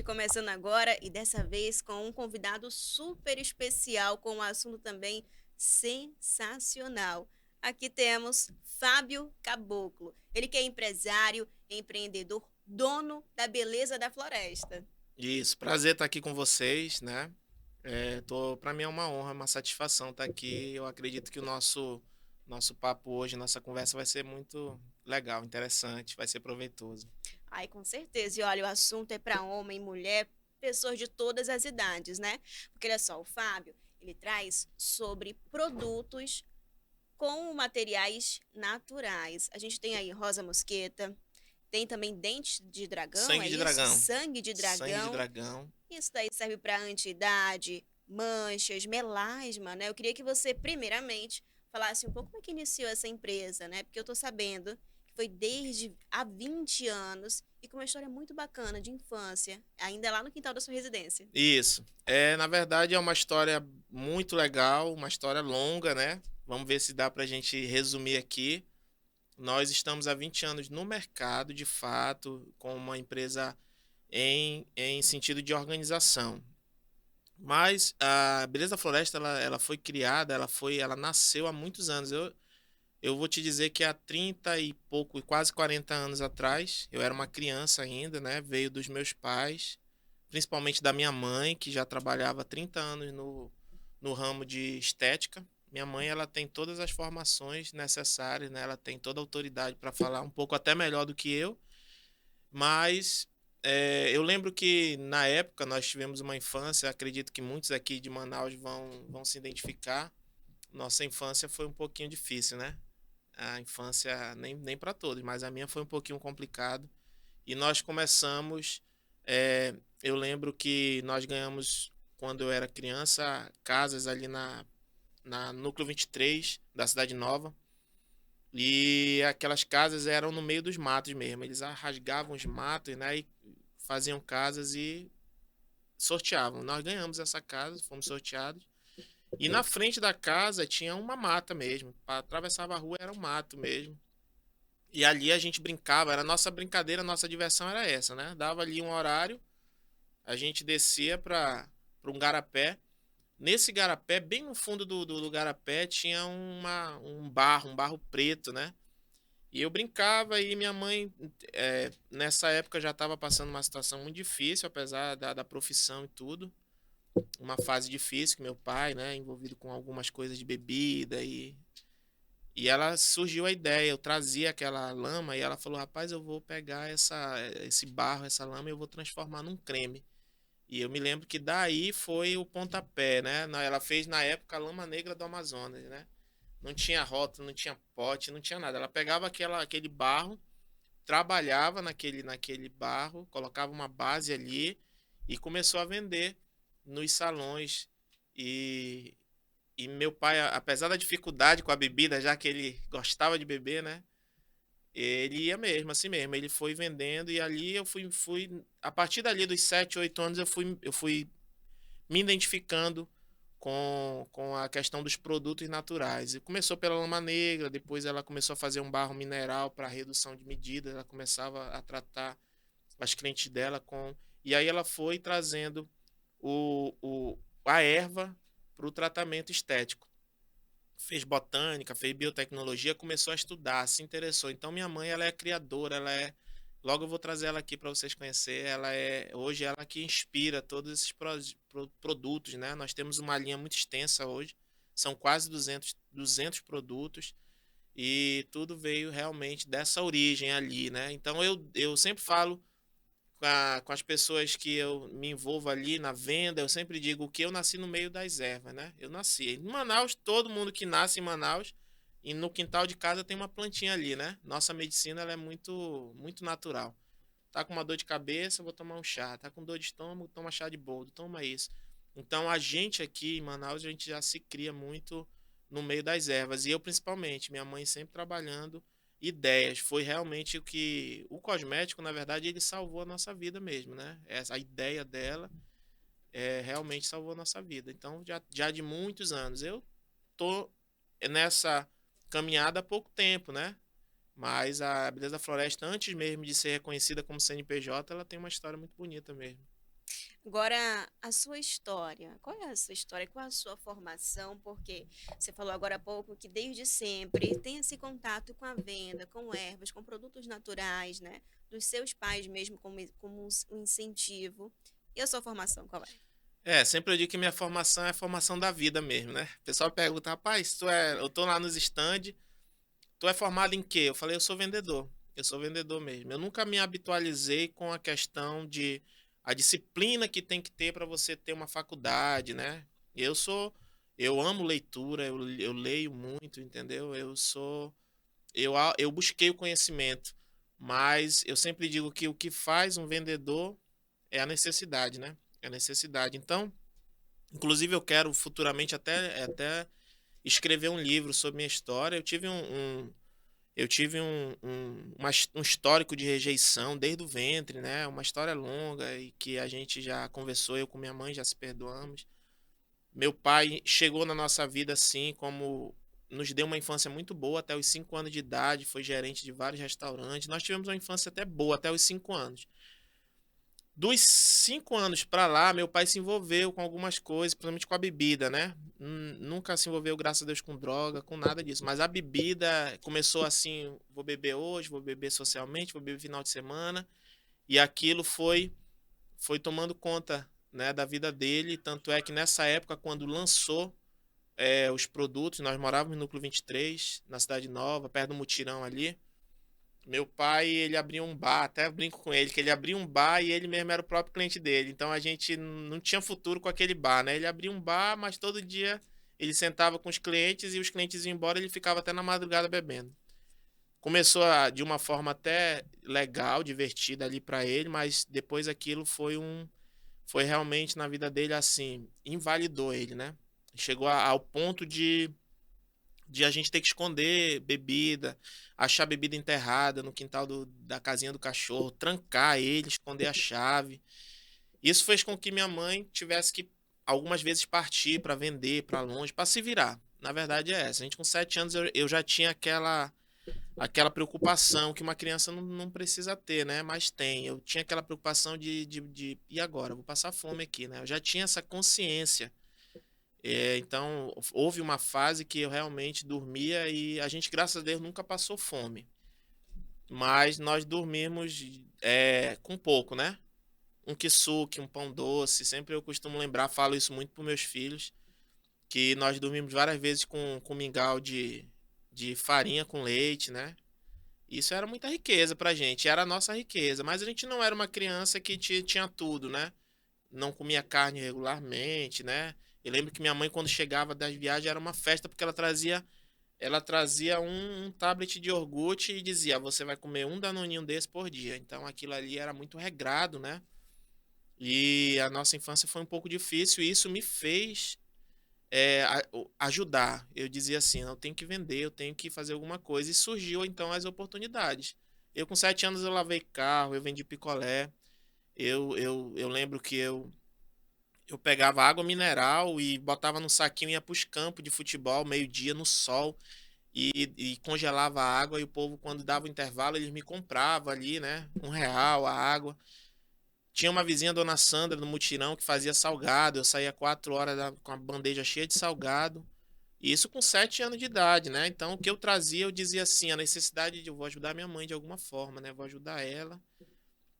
começando agora e dessa vez com um convidado super especial, com um assunto também sensacional. Aqui temos Fábio Caboclo. Ele que é empresário, empreendedor, dono da Beleza da Floresta. Isso, prazer estar aqui com vocês, né? Para mim é uma honra, uma satisfação estar aqui. Eu acredito que o nosso papo hoje, nossa conversa vai ser muito legal, interessante, vai ser proveitoso. Ai, com certeza. E olha, o assunto é para homem, mulher, pessoas de todas as idades, né? Porque olha só, o Fábio, ele traz sobre produtos com materiais naturais. A gente tem aí rosa mosqueta, tem também dente de dragão, Sangue é de isso? dragão, Sangue de sangue de dragão. dragão. Isso daí serve para anti-idade, manchas, melasma, né? Eu queria que você, primeiramente, falasse um pouco como é que iniciou essa empresa, né? Porque eu tô sabendo que foi desde há 20 anos e com uma história muito bacana de infância, ainda lá no quintal da sua residência. Isso. Na verdade é uma história muito legal, uma história longa, né? Vamos ver se dá para a gente resumir aqui. Nós estamos há 20 anos no mercado, de fato, com uma empresa em sentido de organização. Mas a Beleza da Floresta, ela foi criada, ela nasceu há muitos anos. Eu vou te dizer que há 30 e pouco, quase 40 anos atrás, eu era uma criança ainda, né? Veio dos meus pais, principalmente da minha mãe, que já trabalhava há 30 anos no ramo de estética. Minha mãe, ela tem todas as formações necessárias, né? Ela tem toda a autoridade para falar um pouco até melhor do que eu. Mas eu lembro que na época nós tivemos uma infância, acredito que muitos aqui de Manaus vão se identificar. Nossa infância foi um pouquinho difícil, né? A infância, nem para todos, mas a minha foi um pouquinho complicado. E nós começamos. Eu lembro que nós ganhamos, quando eu era criança, casas ali na Núcleo 23 da Cidade Nova. E aquelas casas eram no meio dos matos mesmo. Eles rasgavam os matos, né? E faziam casas e sorteavam. Nós ganhamos essa casa, fomos sorteados. E na frente da casa tinha uma mata mesmo. Atravessava a rua era um mato mesmo. E ali a gente brincava, era a nossa brincadeira, a nossa diversão era essa, né? Dava ali um horário, a gente descia para um garapé. Nesse garapé, bem no fundo do garapé, tinha um barro preto, né? E eu brincava e minha mãe, nessa época, já estava passando uma situação muito difícil, apesar da profissão e tudo. Uma fase difícil, que meu pai, né, envolvido com algumas coisas de bebida e ela surgiu a ideia, eu trazia aquela lama e ela falou, rapaz, eu vou pegar esse barro, essa lama e eu vou transformar num creme. E eu me lembro que daí foi o pontapé, né? Ela fez na época a lama negra do Amazonas, né? Não tinha rótulo, não tinha pote, não tinha nada. Ela pegava aquele barro, trabalhava naquele barro, colocava uma base ali e começou a vender nos salões. E, e meu pai, apesar da dificuldade com a bebida, já que ele gostava de beber, né? Ele ia mesmo, assim mesmo. Ele foi vendendo e ali eu fui a partir dali dos 7 8 anos eu fui me identificando com a questão dos produtos naturais. E começou pela lama negra, depois ela começou a fazer um barro mineral para redução de medidas, ela começava a tratar as clientes dela com. E aí ela foi trazendo a erva para o tratamento estético. Fez botânica, fez biotecnologia, começou a estudar, se interessou. Então minha mãe, ela é criadora, ela é. Logo eu vou trazer ela aqui para vocês conhecer. Hoje ela que inspira todos esses produtos, né? Nós temos uma linha muito extensa hoje. São quase duzentos produtos e tudo veio realmente dessa origem ali, né? Então eu sempre falo com as pessoas que eu me envolvo ali na venda, eu sempre digo que eu nasci no meio das ervas, né? Eu nasci. Em Manaus, todo mundo que nasce em Manaus, e no quintal de casa tem uma plantinha ali, né? Nossa medicina ela é muito natural. Tá com uma dor de cabeça, vou tomar um chá. Tá com dor de estômago, toma chá de boldo, toma isso. Então a gente aqui em Manaus, a gente já se cria muito no meio das ervas. E eu principalmente, minha mãe sempre trabalhando ideias. Foi realmente o que. O cosmético, na verdade, ele salvou a nossa vida mesmo, né? A ideia dela realmente salvou a nossa vida. Então, já de muitos anos. Eu tô nessa caminhada há pouco tempo, né? Mas a Beleza da Floresta, antes mesmo de ser reconhecida como CNPJ, ela tem uma história muito bonita mesmo. Agora, a sua história. Qual é a sua história? Qual é a sua formação? Porque você falou agora há pouco que desde sempre tem esse contato com a venda, com ervas, com produtos naturais, né? Dos seus pais mesmo como um incentivo. E a sua formação, qual é? Sempre eu digo que minha formação é a formação da vida mesmo, né? O pessoal pergunta, rapaz, eu tô lá nos stand, tu é formado em quê? Eu falei, eu sou vendedor. Eu sou vendedor mesmo. Eu nunca me habitualizei com a questão de a disciplina que tem que ter para você ter uma faculdade, né? Eu sou, eu amo leitura, eu leio muito, entendeu? Eu busquei o conhecimento, mas eu sempre digo que o que faz um vendedor é a necessidade, né? É a necessidade. Então, inclusive eu quero futuramente até escrever um livro sobre minha história. Eu tive um histórico de rejeição desde o ventre, né? Uma história longa e que a gente já conversou, eu com minha mãe já se perdoamos. Meu pai chegou na nossa vida assim, como nos deu uma infância muito boa até os 5 anos de idade, foi gerente de vários restaurantes. Nós tivemos uma infância até boa até os 5 anos. Dos 5 anos para lá, meu pai se envolveu com algumas coisas, principalmente com a bebida, né? Nunca se envolveu, graças a Deus, com droga, com nada disso. Mas a bebida começou assim: vou beber hoje, vou beber socialmente, vou beber final de semana. E aquilo foi tomando conta, né, da vida dele. Tanto é que nessa época, quando lançou os produtos, nós morávamos no Núcleo 23, na Cidade Nova, perto do Mutirão ali. Meu pai, ele abria um bar, até brinco com ele, que ele abria um bar e ele mesmo era o próprio cliente dele. Então a gente não tinha futuro com aquele bar, né? Ele abria um bar, mas todo dia ele sentava com os clientes e os clientes iam embora, ele ficava até na madrugada bebendo. Começou de uma forma até legal, divertida ali para ele, mas depois aquilo foi realmente na vida dele assim, invalidou ele, né? Chegou ao ponto de a gente ter que esconder bebida, achar bebida enterrada no quintal da casinha do cachorro, trancar ele, esconder a chave. Isso fez com que minha mãe tivesse que algumas vezes partir para vender para longe, para se virar. Na verdade é essa. A gente com 7 anos eu já tinha aquela preocupação que uma criança não precisa ter, né? Mas tem. Eu tinha aquela preocupação de e agora? Eu vou passar fome aqui, né? Eu já tinha essa consciência. Então, houve uma fase que eu realmente dormia e a gente, graças a Deus, nunca passou fome. Mas nós dormimos com pouco, né? Um kisuke, um pão doce. Sempre eu costumo lembrar, falo isso muito para meus filhos, que nós dormimos várias vezes com mingau de farinha com leite, né? Isso era muita riqueza pra gente, era a nossa riqueza. Mas a gente não era uma criança que tinha tudo, né? Não comia carne regularmente, né? Eu lembro que minha mãe, quando chegava das viagens, era uma festa, porque ela trazia um tablet de iogurte e dizia: você vai comer um danoninho desse por dia. Então aquilo ali era muito regrado, né? E a nossa infância foi um pouco difícil e isso me fez ajudar. Eu dizia assim: eu tenho que vender, eu tenho que fazer alguma coisa. E surgiu então as oportunidades. Eu com 7 anos eu lavei carro, eu vendi picolé. Eu lembro que eu pegava água mineral e botava num saquinho e ia para os campos de futebol, meio-dia, no sol, e congelava a água. E o povo, quando dava o intervalo, eles me compravam ali, né? R$ 1 a água. Tinha uma vizinha, Dona Sandra, no mutirão, que fazia salgado. Eu saía 4 horas com a bandeja cheia de salgado. E isso com 7 anos de idade, né? Então, o que eu trazia, eu dizia assim: a necessidade de eu vou ajudar minha mãe de alguma forma, né? Vou ajudar ela.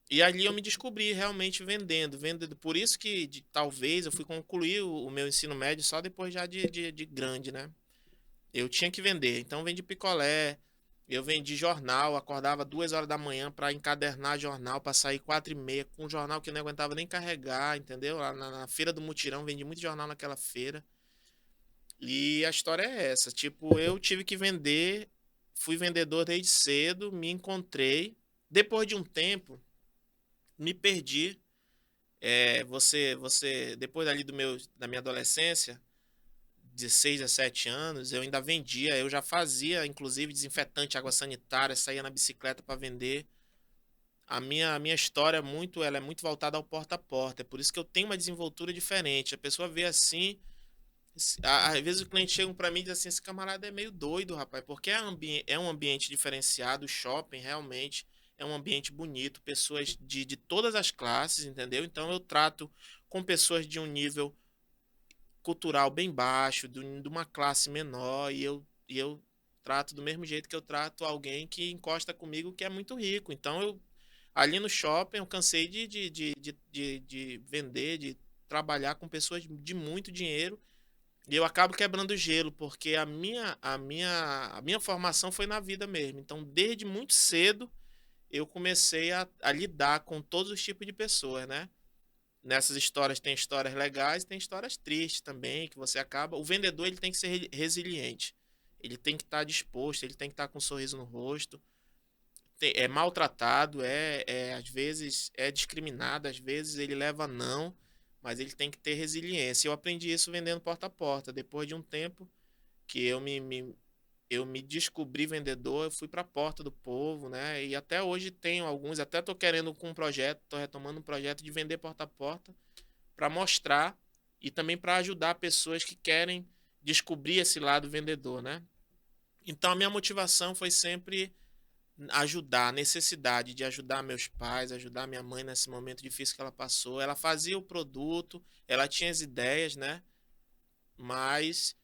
E ali eu me descobri realmente vendendo. Por isso que talvez eu fui concluir o meu ensino médio só depois já de grande, né? Eu tinha que vender. Então vendi picolé, eu vendi jornal, acordava 2 horas da manhã para encadernar jornal, para sair 4h30, com um jornal que eu não aguentava nem carregar, entendeu? Lá na feira do Mutirão, vendi muito jornal naquela feira. E a história é essa. Tipo, eu tive que vender, fui vendedor desde cedo, me encontrei. Depois de um tempo, me perdi. Depois ali da minha adolescência, 16 a 17 anos, eu ainda vendia, eu já fazia, inclusive, desinfetante, água sanitária, saía na bicicleta para vender. A minha história ela é muito voltada ao porta a porta, é por isso que eu tenho uma desenvoltura diferente. A pessoa vê assim, às vezes o cliente chega para mim e diz assim: esse camarada é meio doido, rapaz, porque é um ambiente diferenciado, o shopping realmente é um ambiente bonito, pessoas de todas as classes, entendeu? Então eu trato com pessoas de um nível cultural bem baixo, de uma classe menor, e eu trato do mesmo jeito que eu trato alguém que encosta comigo que é muito rico. Então eu ali no shopping eu cansei de vender, de trabalhar com pessoas de muito dinheiro. E eu acabo quebrando o gelo, porque a minha formação foi na vida mesmo. Então, desde muito cedo, eu comecei a lidar com todos os tipos de pessoas, né? Nessas histórias tem histórias legais, tem histórias tristes também, que você acaba. O vendedor ele tem que ser resiliente. Ele tem que estar disposto, ele tem que estar com um sorriso no rosto. É maltratado, às vezes é discriminado, às vezes ele leva não, mas ele tem que ter resiliência. Eu aprendi isso vendendo porta a porta. Depois de um tempo que eu me descobri vendedor, eu fui para a porta do povo, né? E até hoje tenho alguns, até estou querendo com um projeto, estou retomando um projeto de vender porta a porta para mostrar e também para ajudar pessoas que querem descobrir esse lado vendedor, né? Então a minha motivação foi sempre ajudar, a necessidade de ajudar meus pais, ajudar minha mãe nesse momento difícil que ela passou. Ela fazia o produto, ela tinha as ideias, né? Mas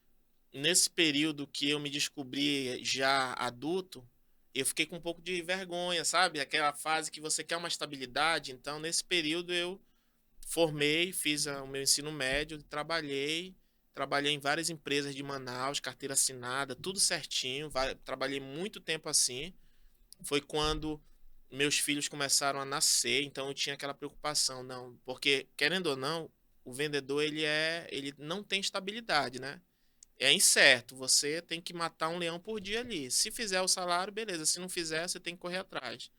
nesse período que eu me descobri já adulto, eu fiquei com um pouco de vergonha, sabe? Aquela fase que você quer uma estabilidade. Então, nesse período, eu formei, fiz o meu ensino médio, trabalhei em várias empresas de Manaus, carteira assinada, tudo certinho. Trabalhei muito tempo assim. Foi quando meus filhos começaram a nascer, então eu tinha aquela preocupação, não, porque querendo ou não, o vendedor ele não tem estabilidade, né? É incerto, você tem que matar um leão por dia ali. Se fizer o salário, beleza, se não fizer, você tem que correr atrás.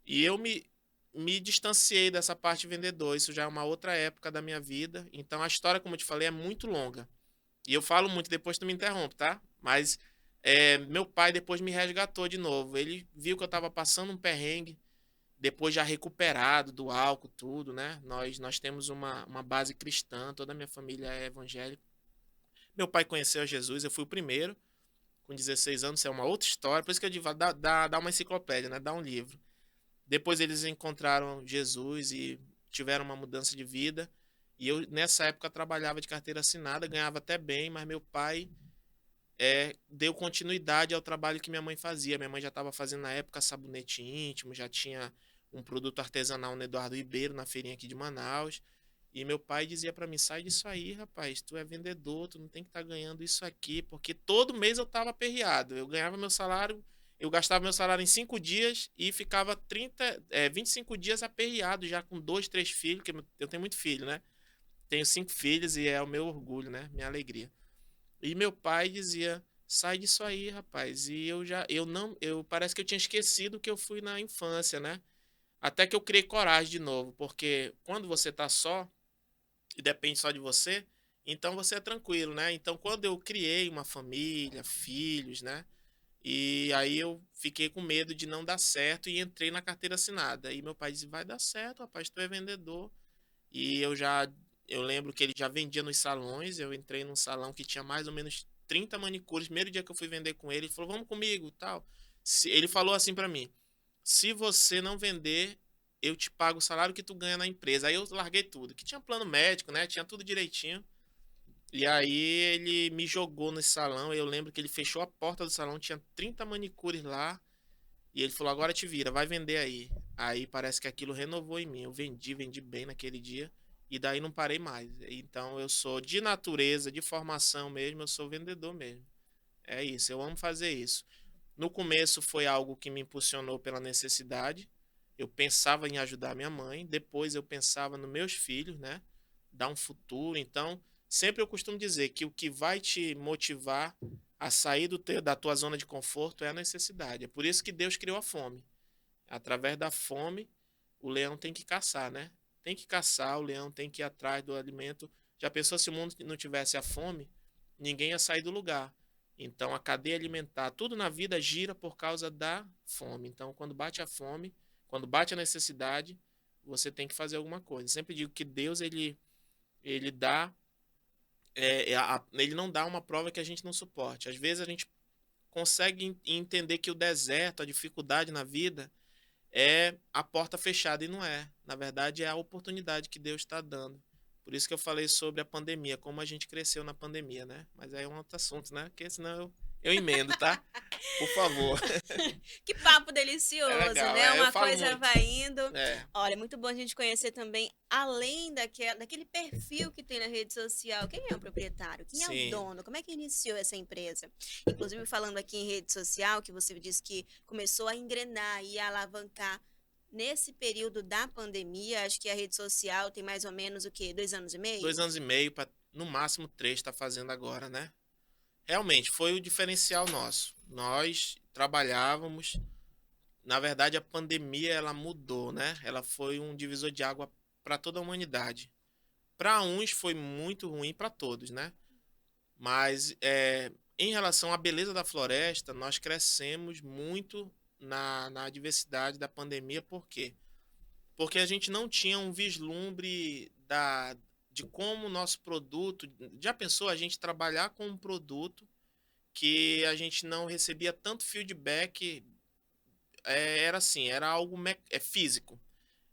E eu me distanciei dessa parte vendedor, isso já é uma outra época da minha vida, então a história, como eu te falei, é muito longa. E eu falo muito, depois tu me interrompe, tá? Mas meu pai depois me resgatou de novo. Ele viu que eu tava passando um perrengue, depois já recuperado do álcool, tudo, né? Nós temos uma base cristã, toda a minha família é evangélica. Meu pai conheceu Jesus, eu fui o primeiro, com 16 anos, isso é uma outra história. Por isso que eu digo, dá uma enciclopédia, né? Dá um livro. Depois eles encontraram Jesus e tiveram uma mudança de vida. E eu, nessa época, trabalhava de carteira assinada, ganhava até bem, mas meu pai deu continuidade ao trabalho que minha mãe fazia. Minha mãe já estava fazendo na época sabonete íntimo, já tinha um produto artesanal no Eduardo Ribeiro, na feirinha aqui de Manaus. E meu pai dizia para mim: sai disso aí, rapaz, tu é vendedor, tu não tem que estar ganhando isso aqui, porque todo mês eu estava aperreado. Eu ganhava meu salário, eu gastava meu salário em 5 dias e ficava 25 dias aperreado, já com 2, 3 filhos, que eu tenho muito filho, né? Tenho 5 filhos e é o meu orgulho, né? Minha alegria. E meu pai dizia: sai disso aí, rapaz. E eu não, eu parece que eu tinha esquecido que eu fui na infância, né? Até que eu criei coragem de novo, porque quando você tá só e depende só de você, então você é tranquilo, né? Então quando eu criei uma família, filhos, né? E aí eu fiquei com medo de não dar certo e entrei na carteira assinada. E meu pai disse: vai dar certo, rapaz, tu é vendedor. E eu lembro que ele já vendia nos salões. Eu entrei num salão que tinha mais ou menos 30 manicures. Primeiro dia que eu fui vender com ele, ele falou: vamos comigo, tal. Ele falou assim pra mim: se você não vender, eu te pago o salário que tu ganha na empresa. Aí eu larguei tudo, que tinha plano médico, né? Tinha tudo direitinho. E aí ele me jogou nesse salão. Eu lembro que ele fechou a porta do salão, tinha 30 manicures lá. E ele falou: agora te vira, vai vender aí. Aí parece que aquilo renovou em mim. Eu vendi bem naquele dia. E daí não parei mais. Então eu sou de natureza, de formação mesmo, eu sou vendedor mesmo. É isso, eu amo fazer isso. No começo foi algo que me impulsionou pela necessidade. Eu pensava em ajudar minha mãe, depois eu pensava nos meus filhos, né? Dar um futuro. Então, sempre eu costumo dizer que o que vai te motivar a sair da tua zona de conforto é a necessidade. É por isso que Deus criou a fome. Através da fome, o leão tem que caçar, né? Tem que caçar, o leão tem que ir atrás do alimento. Já pensou se o mundo não tivesse a fome? Ninguém ia sair do lugar. Então, a cadeia alimentar, tudo na vida gira por causa da fome. Então, quando bate a fome, quando bate a necessidade, você tem que fazer alguma coisa. Sempre digo que Deus, ele dá, ele não dá uma prova que a gente não suporte. Às vezes a gente consegue entender que o deserto, a dificuldade na vida, é a porta fechada e não é. Na verdade, é a oportunidade que Deus está dando. Por isso que eu falei sobre a pandemia, como a gente cresceu na pandemia, né? Mas aí é um outro assunto, né? Porque senão eu emendo, tá? Por favor. Que papo É delicioso, legal, né? eu Uma falo coisa muito. vai indo. É, Olha, é muito bom a gente conhecer também, além daquele perfil que tem na rede social, quem é o proprietário, quem é o sim. dono, como é que iniciou essa empresa. Inclusive, falando aqui em rede social, que você disse que começou a engrenar e a alavancar nesse período da pandemia, acho que a rede social tem mais ou menos o quê? 2 anos e meio? 2 anos e meio, para no máximo 3, está fazendo agora, né? Realmente, foi o diferencial nosso. Nós trabalhávamos. Na verdade, a pandemia ela mudou, né? Ela foi um divisor de água para toda a humanidade. Para uns foi muito ruim, para todos, né? Mas em relação à beleza da floresta, nós crescemos muito na diversidade da pandemia. Por quê? Porque a gente não tinha um vislumbre de como o nosso produto. Já pensou a gente trabalhar com um produto que a gente não recebia tanto feedback? Era assim, era algo físico.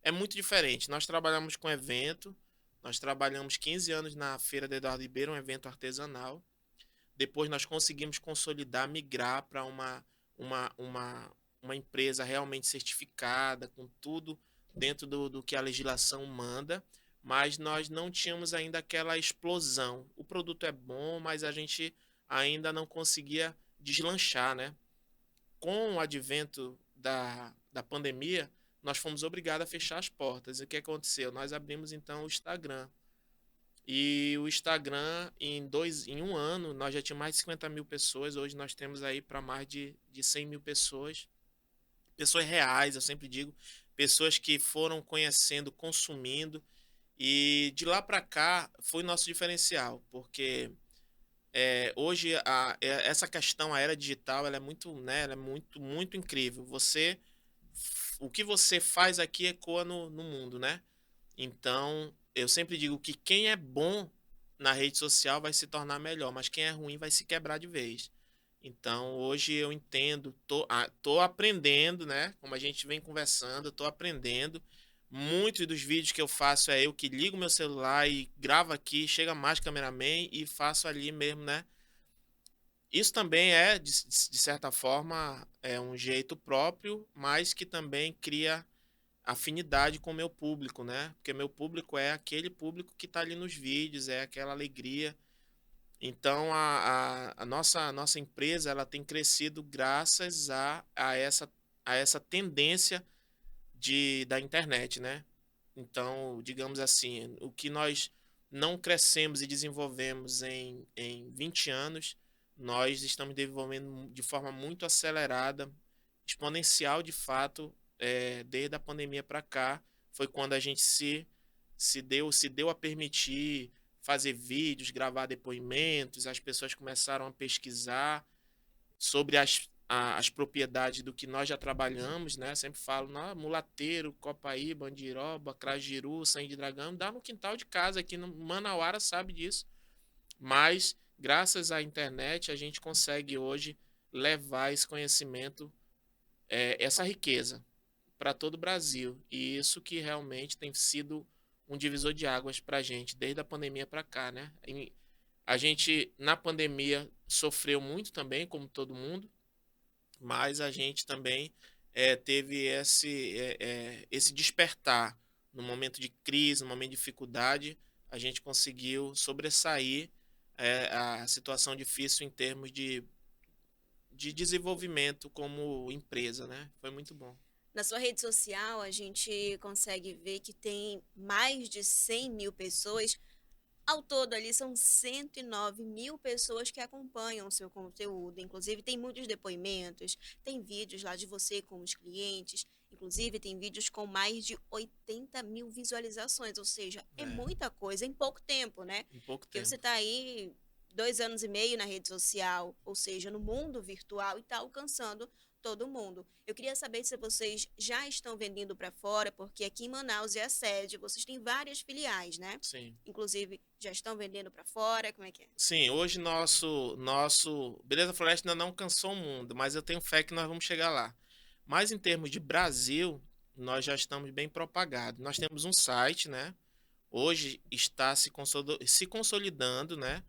É muito diferente. Nós trabalhamos com evento, nós trabalhamos 15 anos na Feira de Eduardo Ribeiro, um evento artesanal. Depois nós conseguimos consolidar, migrar para uma, uma, uma empresa realmente certificada, com tudo dentro do que a legislação manda, mas nós não tínhamos ainda aquela explosão. O produto é bom, mas a gente ainda não conseguia deslanchar, né? Com o advento da pandemia, nós fomos obrigados a fechar as portas. E o que aconteceu? Nós abrimos então o Instagram. E o Instagram, em um ano, nós já tínhamos mais de 50 mil pessoas. Hoje nós temos aí para mais de 100 mil pessoas. Pessoas reais, eu sempre digo. Pessoas que foram conhecendo, consumindo. E de lá para cá foi nosso diferencial, porque hoje essa questão, a era digital, ela é muito, né, ela é muito, muito incrível. O que você faz aqui ecoa no mundo, né? Então, eu sempre digo que quem é bom na rede social vai se tornar melhor, mas quem é ruim vai se quebrar de vez. Então, hoje eu entendo, tô aprendendo, né? Como a gente vem conversando, tô aprendendo. Muitos dos vídeos que eu faço é eu que ligo meu celular e gravo aqui, chega mais cameraman e faço ali mesmo, né? Isso também de certa forma, é um jeito próprio, mas que também cria afinidade com o meu público, né? Porque meu público é aquele público que está ali nos vídeos, é aquela alegria. Então, a nossa empresa ela tem crescido graças a essa tendência da internet, né? Então, digamos assim, o que nós não crescemos e desenvolvemos em 20 anos, nós estamos desenvolvendo de forma muito acelerada, exponencial de fato, desde a pandemia para cá. Foi quando a gente se deu a permitir fazer vídeos, gravar depoimentos, as pessoas começaram a pesquisar sobre as propriedades do que nós já trabalhamos, né? Sempre falo, Mulateiro, Copaí, Bandiroba, Crajiru, Sangue de Dragão, dá no quintal de casa aqui no Manauara, sabe disso. Mas graças à internet a gente consegue hoje levar esse conhecimento, essa riqueza para todo o Brasil. E isso que realmente tem sido um divisor de águas para a gente desde a pandemia para cá, né? A gente na pandemia sofreu muito também, como todo mundo, mas a gente também teve esse despertar no momento de crise, no momento de dificuldade, a gente conseguiu sobressair a situação difícil em termos de desenvolvimento como empresa, né? Foi muito bom. Na sua rede social, a gente consegue ver que tem mais de 100 mil pessoas. Ao todo, ali são 109 mil pessoas que acompanham o seu conteúdo. Inclusive, tem muitos depoimentos, tem vídeos lá de você com os clientes. Inclusive, tem vídeos com mais de 80 mil visualizações. Ou seja, é É, muita coisa em pouco tempo, né? em pouco Porque você tempo. está aí 2 anos e meio na rede social, ou seja, no mundo virtual, e está alcançando todo mundo. Eu queria saber se vocês já estão vendendo para fora, porque aqui em Manaus é a sede, vocês têm várias filiais, né? Sim. Inclusive, já estão vendendo para fora? Como é que é? Sim, hoje nosso Beleza Floresta ainda não alcançou o mundo, mas eu tenho fé que nós vamos chegar lá. Mas em termos de Brasil, nós já estamos bem propagados. Nós temos um site, né? Hoje está se consolidando, né?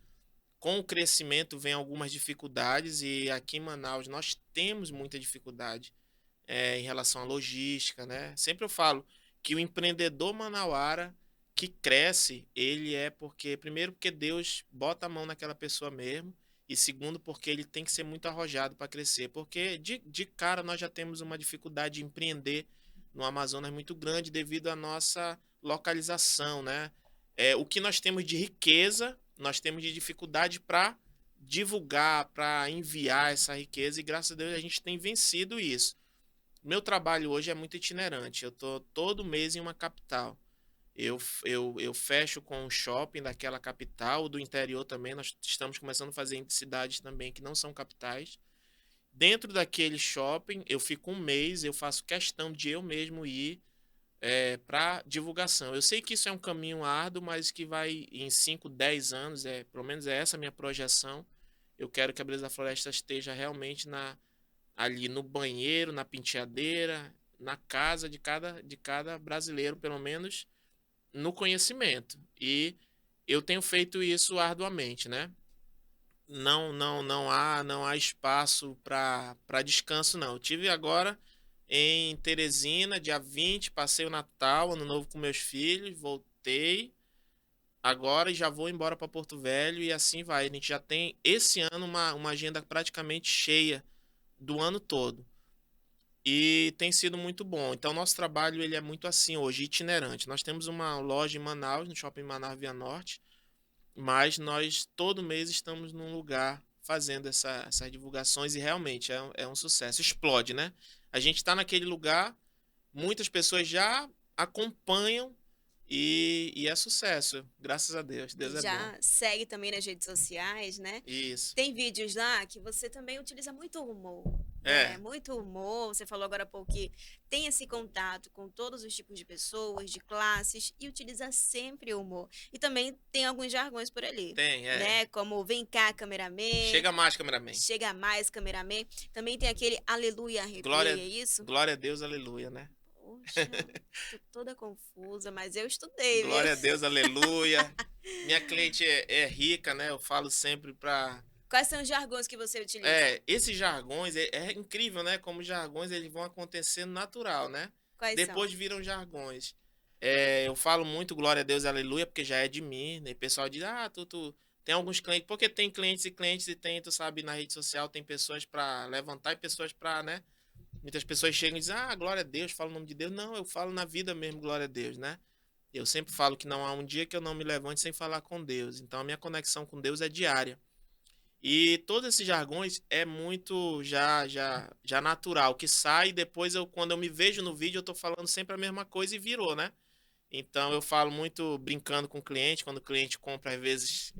Com o crescimento vem algumas dificuldades e aqui em Manaus nós temos muita dificuldade em relação à logística, né? Sempre eu falo que o empreendedor manauara que cresce, ele é porque, primeiro, porque Deus bota a mão naquela pessoa mesmo, e segundo, porque ele tem que ser muito arrojado para crescer, porque de cara nós já temos uma dificuldade de empreender no Amazonas muito grande devido à nossa localização, né? O que nós temos de riqueza, nós temos de dificuldade para divulgar, para enviar essa riqueza, e graças a Deus a gente tem vencido isso. Meu trabalho hoje é muito itinerante. Eu tô todo mês em uma capital. Eu fecho com um shopping daquela capital, do interior também. Nós estamos começando a fazer em cidades também que não são capitais. Dentro daquele shopping, eu fico um mês, eu faço questão de eu mesmo ir para divulgação. Eu sei que isso é um caminho árduo, mas que vai em 5, 10 anos, pelo menos é essa a minha projeção. Eu quero que a Beleza da Floresta esteja realmente ali no banheiro, na penteadeira, na casa de cada brasileiro, pelo menos no conhecimento. E eu tenho feito isso arduamente, né? Não há espaço para descanso, não. Eu tive agora em Teresina, dia 20, passei o Natal, Ano Novo com meus filhos, voltei agora e já vou embora para Porto Velho e assim vai. A gente já tem esse ano uma agenda praticamente cheia do ano todo. E tem sido muito bom. Então, nosso trabalho ele é muito assim hoje, itinerante. Nós temos uma loja em Manaus, no Shopping Manaus Via Norte, mas nós todo mês estamos num lugar fazendo essas divulgações e realmente é um sucesso. Explode, né? A gente está naquele lugar, muitas pessoas já acompanham e é sucesso. Graças a Deus. Deus E é bom. já segue também nas redes sociais, né? Isso. Tem vídeos lá que você também utiliza muito humor, né? É, Muito humor. Você falou agora há pouco que tem esse contato com todos os tipos de pessoas, de classes, e utiliza sempre o humor. E também tem alguns jargões por ali, tem. né? Como vem cá, cameraman, Chega mais, cameraman. chega mais, cameraman. Também tem aquele aleluia, arrepiei, Glória, é isso? glória a Deus, aleluia, né? Poxa, tô toda confusa, mas eu estudei, viu? Glória a Deus, aleluia. Minha cliente é rica, né? Eu falo sempre pra. Quais são os jargões que você utiliza? Esses jargões, é incrível, né? Como os jargões eles vão acontecendo natural, né? Quais são? Depois viram jargões. Eu falo muito glória a Deus, aleluia, porque já é de mim, né? O pessoal diz, tu tem alguns clientes, porque tem clientes e tem, tu sabe, na rede social tem pessoas pra levantar e pessoas pra, né? Muitas pessoas chegam e dizem, glória a Deus, falo o nome de Deus. Não, eu falo na vida mesmo, glória a Deus, né? Eu sempre falo que não há um dia que eu não me levante sem falar com Deus. Então a minha conexão com Deus é diária. E todos esses jargões é muito já natural, que sai depois quando eu me vejo no vídeo, eu tô falando sempre a mesma coisa e virou, né? Então eu falo muito brincando com o cliente, quando o cliente compra às vezes,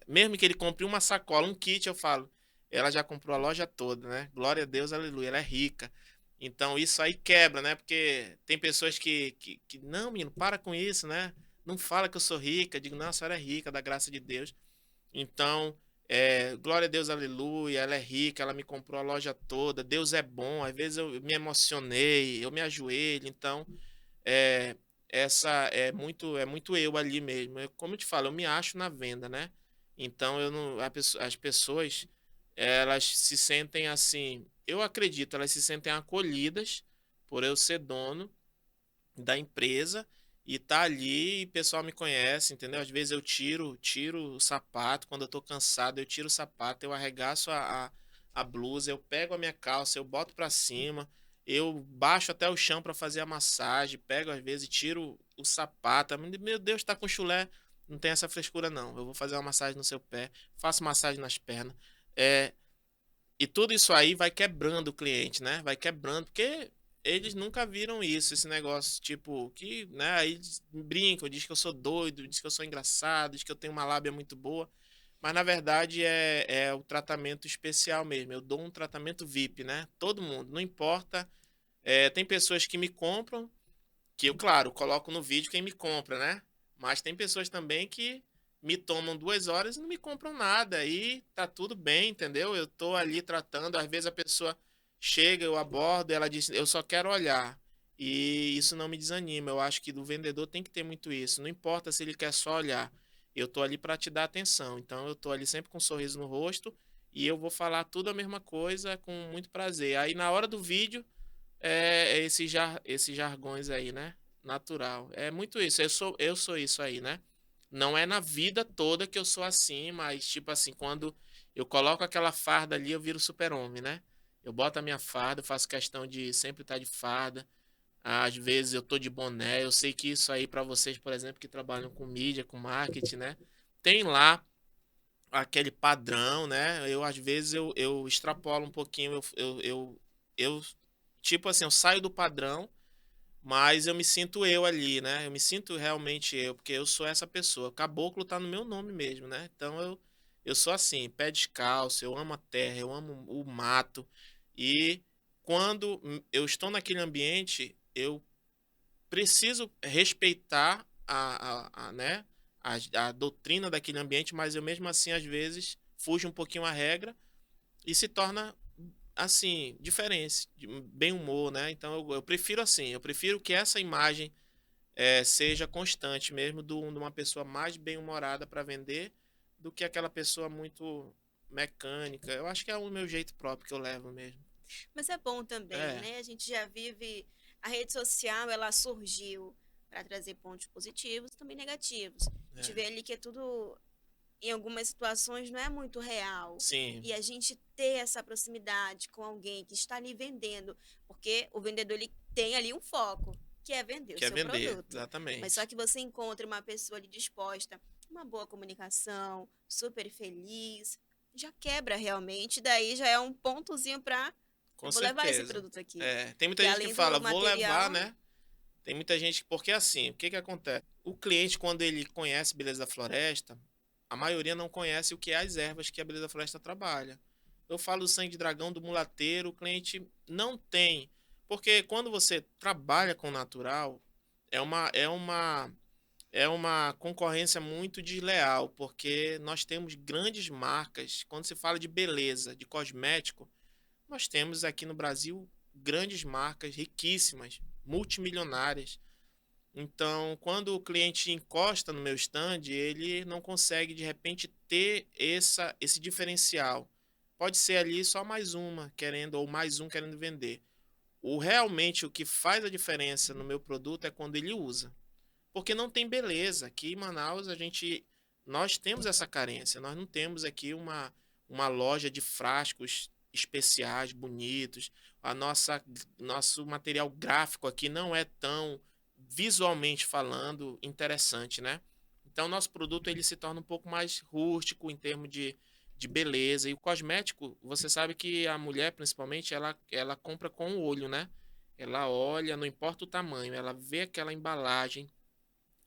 mesmo que ele compre uma sacola, um kit, eu falo, ela já comprou a loja toda, né? Glória a Deus, aleluia, ela é rica. Então isso aí quebra, né? Porque tem pessoas que não, menino, para com isso, né? Não fala que eu sou rica. Eu digo, não, a senhora é rica, da graça de Deus. Então, glória a Deus, aleluia. Ela é rica, ela me comprou a loja toda. Deus é bom. Às vezes eu me emocionei, eu me ajoelho. Então, é, essa é muito eu ali mesmo. Como eu te falo, eu me acho na venda, né? Então, eu não, as pessoas, elas se sentem assim. Eu acredito, elas se sentem acolhidas por eu ser dono da empresa e tá ali e o pessoal me conhece, entendeu? Às vezes eu tiro o sapato, quando eu tô cansado, eu tiro o sapato, eu arregaço a blusa, eu pego a minha calça, eu boto pra cima, eu baixo até o chão para fazer a massagem, pego às vezes, tiro o sapato, meu Deus, tá com chulé, não tem essa frescura não, eu vou fazer uma massagem no seu pé, faço massagem nas pernas, é, e tudo isso aí vai quebrando o cliente, né? Vai quebrando, porque eles nunca viram isso, esse negócio, tipo, que, né, aí eles brincam, diz que eu sou doido, diz que eu sou engraçado, diz que eu tenho uma lábia muito boa, mas na verdade é o tratamento especial mesmo, eu dou um tratamento VIP, né? Todo mundo, não importa, tem pessoas que me compram, que eu, claro, coloco no vídeo quem me compra, né? Mas tem pessoas também que me tomam 2 horas e não me compram nada. E tá tudo bem, entendeu? Eu tô ali tratando. Às vezes a pessoa chega, eu abordo, ela diz, eu só quero olhar. E isso não me desanima. Eu acho que do vendedor tem que ter muito isso. Não importa se ele quer só olhar. Eu tô ali para te dar atenção. Então eu tô ali sempre com um sorriso no rosto e eu vou falar tudo a mesma coisa com muito prazer. Aí na hora do vídeo é esses jargões aí, né? Natural. É muito isso. Eu sou isso aí, né? Não é na vida toda que eu sou assim, mas tipo assim, quando eu coloco aquela farda ali, eu viro super-homem, né? Eu boto a minha farda, eu faço questão de sempre estar de farda. Às vezes eu tô de boné. Eu sei que isso aí para vocês, por exemplo, que trabalham com mídia, com marketing, né? Tem lá aquele padrão, né? Eu às vezes eu extrapolo um pouquinho, eu tipo assim, eu saio do padrão, mas eu me sinto eu ali, né? Eu me sinto realmente eu, porque eu sou essa pessoa. Caboclo tá no meu nome mesmo, né? Então eu sou assim, pé descalço, eu amo a terra, eu amo o mato. E quando eu estou naquele ambiente, eu preciso respeitar né, a doutrina daquele ambiente, mas eu mesmo assim, às vezes, fujo um pouquinho a regra e se torna assim, diferente, de bem humor, né? Então eu prefiro assim, eu prefiro que essa imagem seja constante mesmo de uma pessoa mais bem-humorada para vender do que aquela pessoa muito mecânica. Eu acho que é o meu jeito próprio que eu levo mesmo. Mas é bom também, É, né? A gente já vive. A rede social, ela surgiu para trazer pontos positivos e também negativos. A gente é. vê ali que é tudo, em algumas situações, não é muito real. Sim, E a gente ter essa proximidade com alguém que está ali vendendo, porque o vendedor ele tem ali um foco, que é vender o quer seu vender, produto. Mas só exatamente. que você encontra uma pessoa ali disposta, uma boa comunicação, super feliz, já quebra realmente, daí já é um pontozinho para eu Com vou levar esse certeza. produto aqui. É, tem muita Que gente que além do fala, vou levar, material, né? Tem muita gente, porque assim, o que que acontece? O cliente, quando ele conhece Beleza da Floresta, a maioria não conhece o que é as ervas que a Beleza da Floresta trabalha. Eu falo do sangue de dragão, do mulateiro, o cliente não tem. Porque quando você trabalha com o natural, é uma concorrência muito desleal, porque nós temos grandes marcas. Quando se fala de beleza, de cosmético, nós temos aqui no Brasil grandes marcas riquíssimas, multimilionárias. Então, quando o cliente encosta no meu stand, ele não consegue de repente ter esse diferencial. Pode ser ali só mais uma querendo ou mais um querendo vender. Realmente o que faz a diferença no meu produto é quando ele usa. Porque não tem beleza. Aqui em Manaus nós temos essa carência. Nós não temos aqui uma loja de frascos especiais, bonitos. Nosso material gráfico aqui não é tão visualmente falando interessante, né? Então nosso produto ele se torna um pouco mais rústico em termos de beleza. E o cosmético, você sabe que a mulher, principalmente, ela compra com o olho, né? Ela olha, não importa o tamanho, ela vê aquela embalagem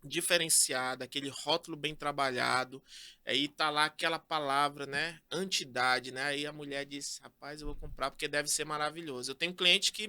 diferenciada, aquele rótulo bem trabalhado, aí tá lá aquela palavra, né, antidade, né? Aí a mulher diz, rapaz, eu vou comprar porque deve ser maravilhoso. Eu tenho cliente que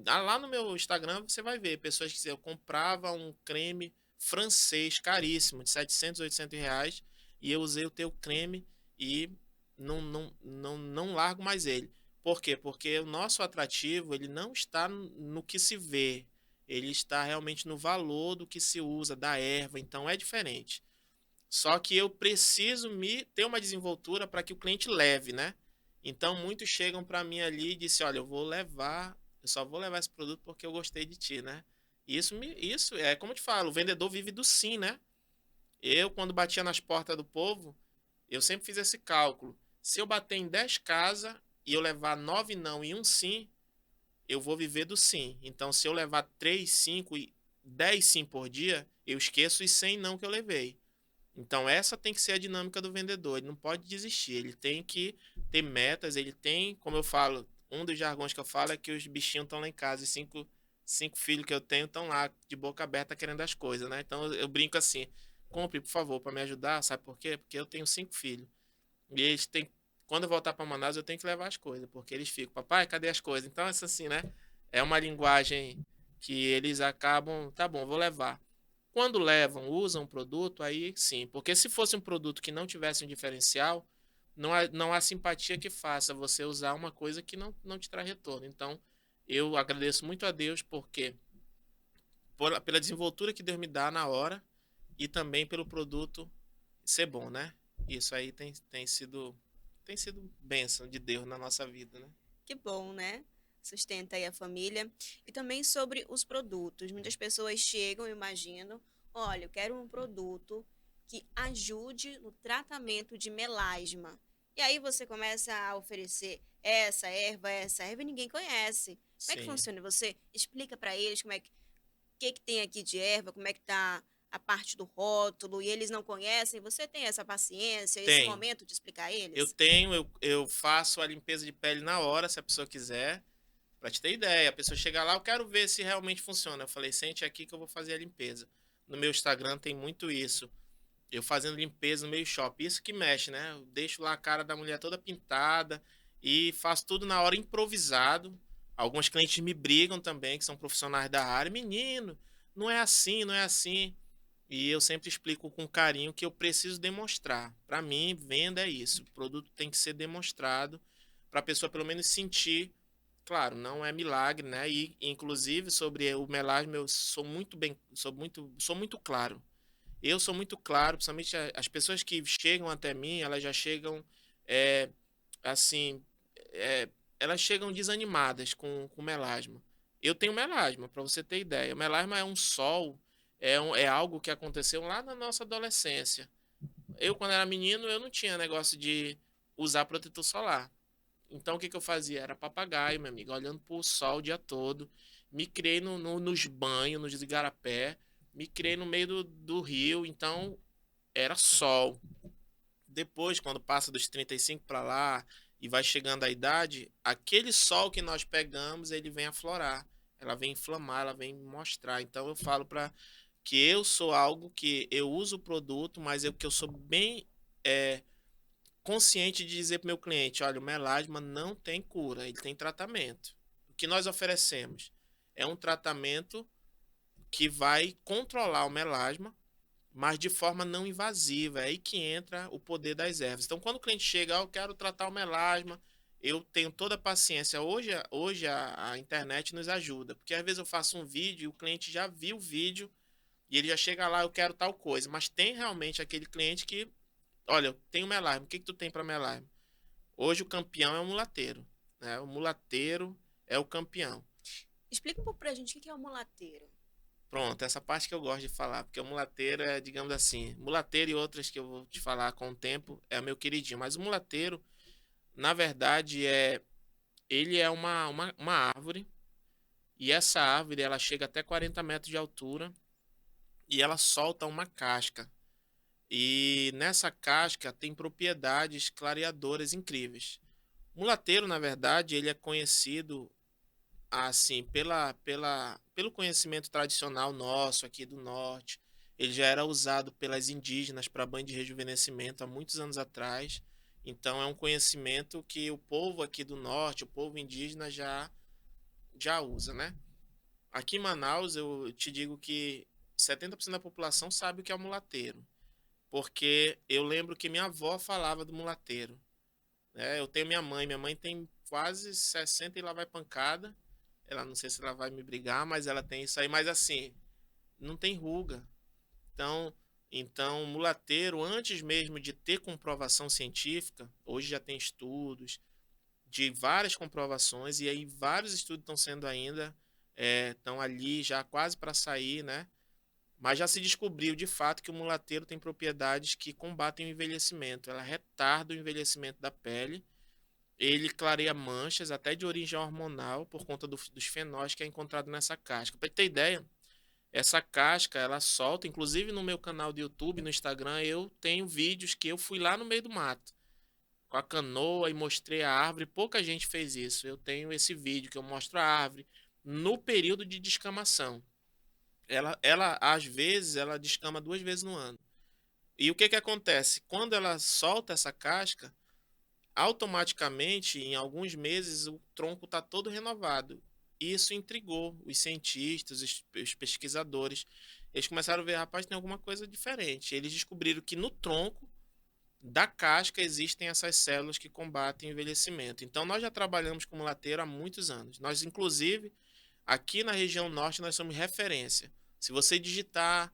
lá no meu Instagram você vai ver pessoas que dizem, eu comprava um creme francês caríssimo, de 700, 800 reais, e eu usei o teu creme e não largo mais ele. Por quê? Porque o nosso atrativo, ele não está no que se vê, ele está realmente no valor do que se usa, da erva, então é diferente. Só que eu preciso me ter uma desenvoltura para que o cliente leve, né? Então muitos chegam para mim ali e dizem, olha, eu só vou levar esse produto porque eu gostei de ti, né? Isso é como eu te falo, o vendedor vive do sim, né? Eu, quando batia nas portas do povo, eu sempre fiz esse cálculo. Se eu bater em 10 casas e eu levar 9 não e um sim, eu vou viver do sim. Então, se eu levar 3, 5 e 10 sim por dia, eu esqueço os 100 não que eu levei. Então, essa tem que ser a dinâmica do vendedor. Ele não pode desistir. Ele tem que ter metas. Ele tem, como eu falo, um dos jargões que eu falo é que os bichinhos estão lá em casa. Os cinco filhos que eu tenho estão lá de boca aberta querendo as coisas, né? Então, eu brinco assim: compre, por favor, para me ajudar. Sabe por quê? Porque eu tenho 5 filhos. E eles têm. Quando eu voltar para Manaus, eu tenho que levar as coisas, porque eles ficam, papai, cadê as coisas? Então, isso assim, né? É uma linguagem que eles acabam, tá bom, vou levar. Quando levam, usam o produto, aí sim. Porque se fosse um produto que não tivesse um diferencial, não há simpatia que faça você usar uma coisa que não te traz retorno. Então, eu agradeço muito a Deus porque pela desenvoltura que Deus me dá na hora e também pelo produto ser bom, né? Isso aí tem sido bênção de Deus na nossa vida, né? Que bom, né? Sustenta aí a família. E também sobre os produtos. Muitas pessoas chegam, eu imagino, olha, eu quero um produto que ajude no tratamento de melasma. E aí você começa a oferecer essa erva, e ninguém conhece. Como é que Sim. funciona? Você explica para eles como é que tem aqui de erva, como é que tá a parte do rótulo, e eles não conhecem. Você tem essa paciência, esse Tenho. momento de explicar a Eu eles? tenho, eu faço a limpeza de pele na hora, se a pessoa quiser. Pra te ter ideia, a pessoa chega lá, eu quero ver se realmente funciona. Eu falei, sente aqui que eu vou fazer a limpeza. No meu Instagram tem muito isso. Eu fazendo limpeza no meio shopping. Isso que mexe, né? Eu deixo lá a cara da mulher toda pintada e faço tudo na hora improvisado. Alguns clientes me brigam também, que são profissionais da área. Menino, não é assim, não é assim. E eu sempre explico com carinho que eu preciso demonstrar. Para mim, venda é isso. O produto tem que ser demonstrado para a pessoa pelo menos sentir. Claro, não é milagre, né? E inclusive sobre o melasma eu sou muito bem, sou muito claro. Eu sou muito claro, principalmente as pessoas que chegam até mim, elas já chegam é, assim, é, elas chegam desanimadas com melasma. Eu tenho melasma, para você ter ideia. O melasma é um sol, é algo que aconteceu lá na nossa adolescência. Eu, quando era menino, eu não tinha negócio de usar protetor solar. Então, o que que eu fazia? Era papagaio, meu amigo, olhando pro sol o dia todo. Me criei nos banhos, nos igarapé. Me criei no meio do rio, então era sol. Depois, quando passa dos 35 para lá e vai chegando a idade, aquele sol que nós pegamos, ele vem aflorar. Ela vem inflamar, ela vem mostrar. Então, eu falo para que eu sou algo que eu uso o produto, mas eu que eu sou bem é, consciente de dizer para o meu cliente, olha, o melasma não tem cura, ele tem tratamento. O que nós oferecemos é um tratamento que vai controlar o melasma, mas de forma não invasiva. É aí que entra o poder das ervas. Então, quando o cliente chega, eu quero tratar o melasma, eu tenho toda a paciência. Hoje a internet nos ajuda, porque às vezes eu faço um vídeo e o cliente já viu o vídeo e ele já chega lá, eu quero tal coisa. Mas tem realmente aquele cliente que, olha, eu tenho melasma, o que que tu tem para melasma? Hoje o campeão é o mulateiro, né? O mulateiro é o campeão. Explica um pouco pra gente o que é o mulateiro. Pronto, essa parte que eu gosto de falar, porque o mulateiro é, digamos assim, mulateiro e outras que eu vou te falar com o tempo é meu queridinho, mas o mulateiro, na verdade, ele é uma árvore, e essa árvore ela chega até 40 metros de altura e ela solta uma casca. E nessa casca tem propriedades clareadoras incríveis. O mulateiro, na verdade, ele é conhecido assim, pelo conhecimento tradicional nosso aqui do norte, ele já era usado pelas indígenas para banho de rejuvenescimento há muitos anos atrás. Então é um conhecimento que o povo aqui do norte, o povo indígena já usa, né? Aqui em Manaus, eu te digo que 70% da população sabe o que é o mulateiro, porque eu lembro que minha avó falava do mulateiro, né? Eu tenho minha mãe tem quase 60 e lá vai pancada. Ela não sei se ela vai me brigar, mas ela tem isso aí. Mas assim, não tem ruga. Então, então, o mulateiro, antes mesmo de ter comprovação científica, hoje já tem estudos de várias comprovações, e aí vários estudos estão sendo ainda, estão ali já quase para sair, né? Mas já se descobriu de fato que o mulateiro tem propriedades que combatem o envelhecimento. Ela retarda o envelhecimento da pele, ele clareia manchas até de origem hormonal por conta dos fenóis que é encontrado nessa casca. Para ter ideia, essa casca ela solta, inclusive no meu canal do YouTube, no Instagram, eu tenho vídeos que eu fui lá no meio do mato com a canoa e mostrei a árvore. Pouca gente fez isso. Eu tenho esse vídeo que eu mostro a árvore no período de descamação. Ela às vezes, ela descama 2 vezes no ano. E o que que acontece? Quando ela solta essa casca, automaticamente, em alguns meses, o tronco está todo renovado. Isso intrigou os cientistas, os pesquisadores. Eles começaram a ver, rapaz, tem alguma coisa diferente. Eles descobriram que no tronco da casca existem essas células que combatem o envelhecimento. Então, nós já trabalhamos com mulateiro há muitos anos. Nós, inclusive, aqui na região norte, nós somos referência. Se você digitar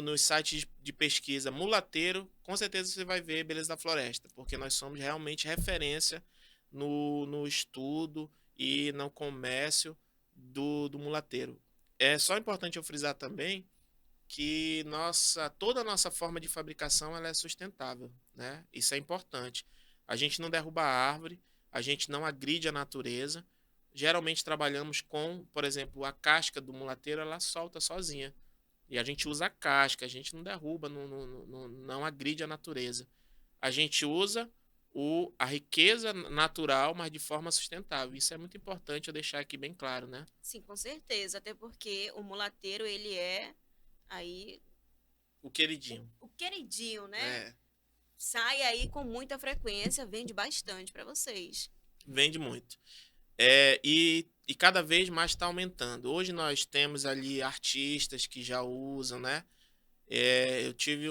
nos sites de pesquisa mulateiro, com certeza você vai ver Beleza da Floresta, porque nós somos realmente referência no estudo e no comércio do mulateiro. É só importante eu frisar também que toda a nossa forma de fabricação ela é sustentável, né? Isso é importante. A gente não derruba a árvore, a gente não agride a natureza. Geralmente trabalhamos com, por exemplo, a casca do mulateiro, ela solta sozinha. E a gente usa a casca, a gente não derruba, não agride a natureza. A gente usa a riqueza natural, mas de forma sustentável. Isso é muito importante eu deixar aqui bem claro, né? Sim, com certeza, até porque o mulateiro, ele é aí O queridinho. o queridinho, né? É, Sai aí com muita frequência, vende bastante para vocês. vende muito. E cada vez mais está aumentando. Hoje nós temos ali artistas que já usam, né? Eu tive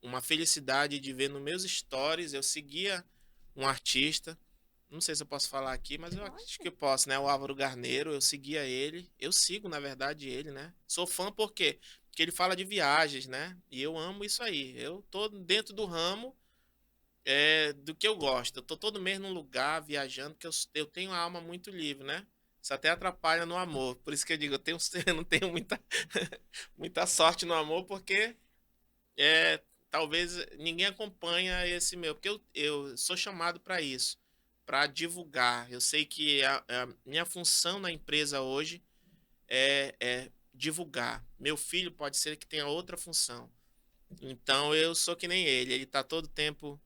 uma felicidade de ver nos meus stories. Eu seguia um artista, não sei se eu posso falar aqui, mas eu acho Pode? que eu posso, né? O Álvaro Garneiro, eu seguia ele. Eu sigo, na verdade, ele, né? Sou fã por quê? Porque ele fala de viagens, né? E eu amo isso aí. Eu tô dentro do ramo do que eu gosto. Eu tô todo mês num lugar viajando, que eu tenho a alma muito livre, né? Isso até atrapalha no amor. Por isso que eu digo, eu não tenho muita sorte no amor, porque talvez ninguém acompanha esse meu. Porque eu sou chamado para isso, para divulgar. Eu sei que a minha função na empresa hoje é divulgar. Meu filho pode ser que tenha outra função. Então eu sou que nem ele. Ele tá todo tempo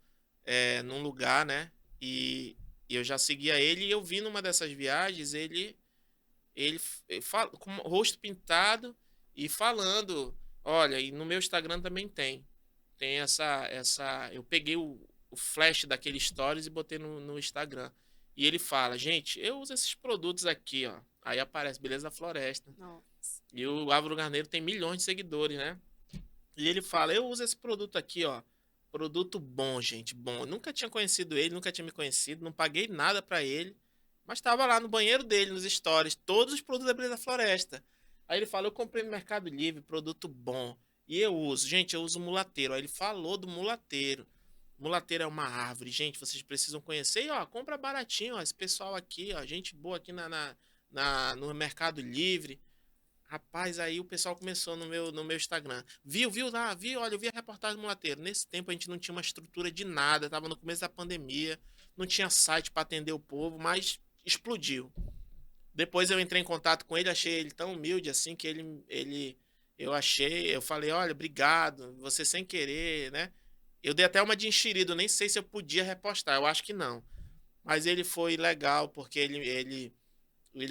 num lugar, né? E eu já seguia ele e eu vi numa dessas viagens ele fala, com o rosto pintado e falando, olha, e no meu Instagram também tem essa eu peguei o flash daquele stories e botei no Instagram. E ele fala, gente, eu uso esses produtos aqui, ó. Aí aparece Beleza da Floresta. Nossa. E o Álvaro Garneiro tem milhões de seguidores, né? E ele fala: eu uso esse produto aqui, ó. Produto bom, gente, bom. Eu nunca tinha conhecido ele, nunca tinha me conhecido, não paguei nada pra ele, mas tava lá no banheiro dele, nos stories, todos os produtos da Beleza Floresta. Aí ele fala: eu comprei no Mercado Livre, produto bom. E eu uso, gente, eu uso mulateiro. Aí ele falou do mulateiro. Mulateiro é uma árvore, gente, vocês precisam conhecer. E ó, compra baratinho, ó, esse pessoal aqui, ó, gente boa aqui no Mercado Livre. Rapaz, aí o pessoal começou no meu Instagram. Viu lá, viu? Olha, eu vi a reportagem do Mulateiro. Nesse tempo a gente não tinha uma estrutura de nada, tava no começo da pandemia, não tinha site para atender o povo, mas explodiu. Depois eu entrei em contato com ele, achei ele tão humilde assim que eu falei, olha, obrigado, você sem querer, né? Eu dei até uma de enxerido, nem sei se eu podia repostar, eu acho que não. Mas ele foi legal, porque ele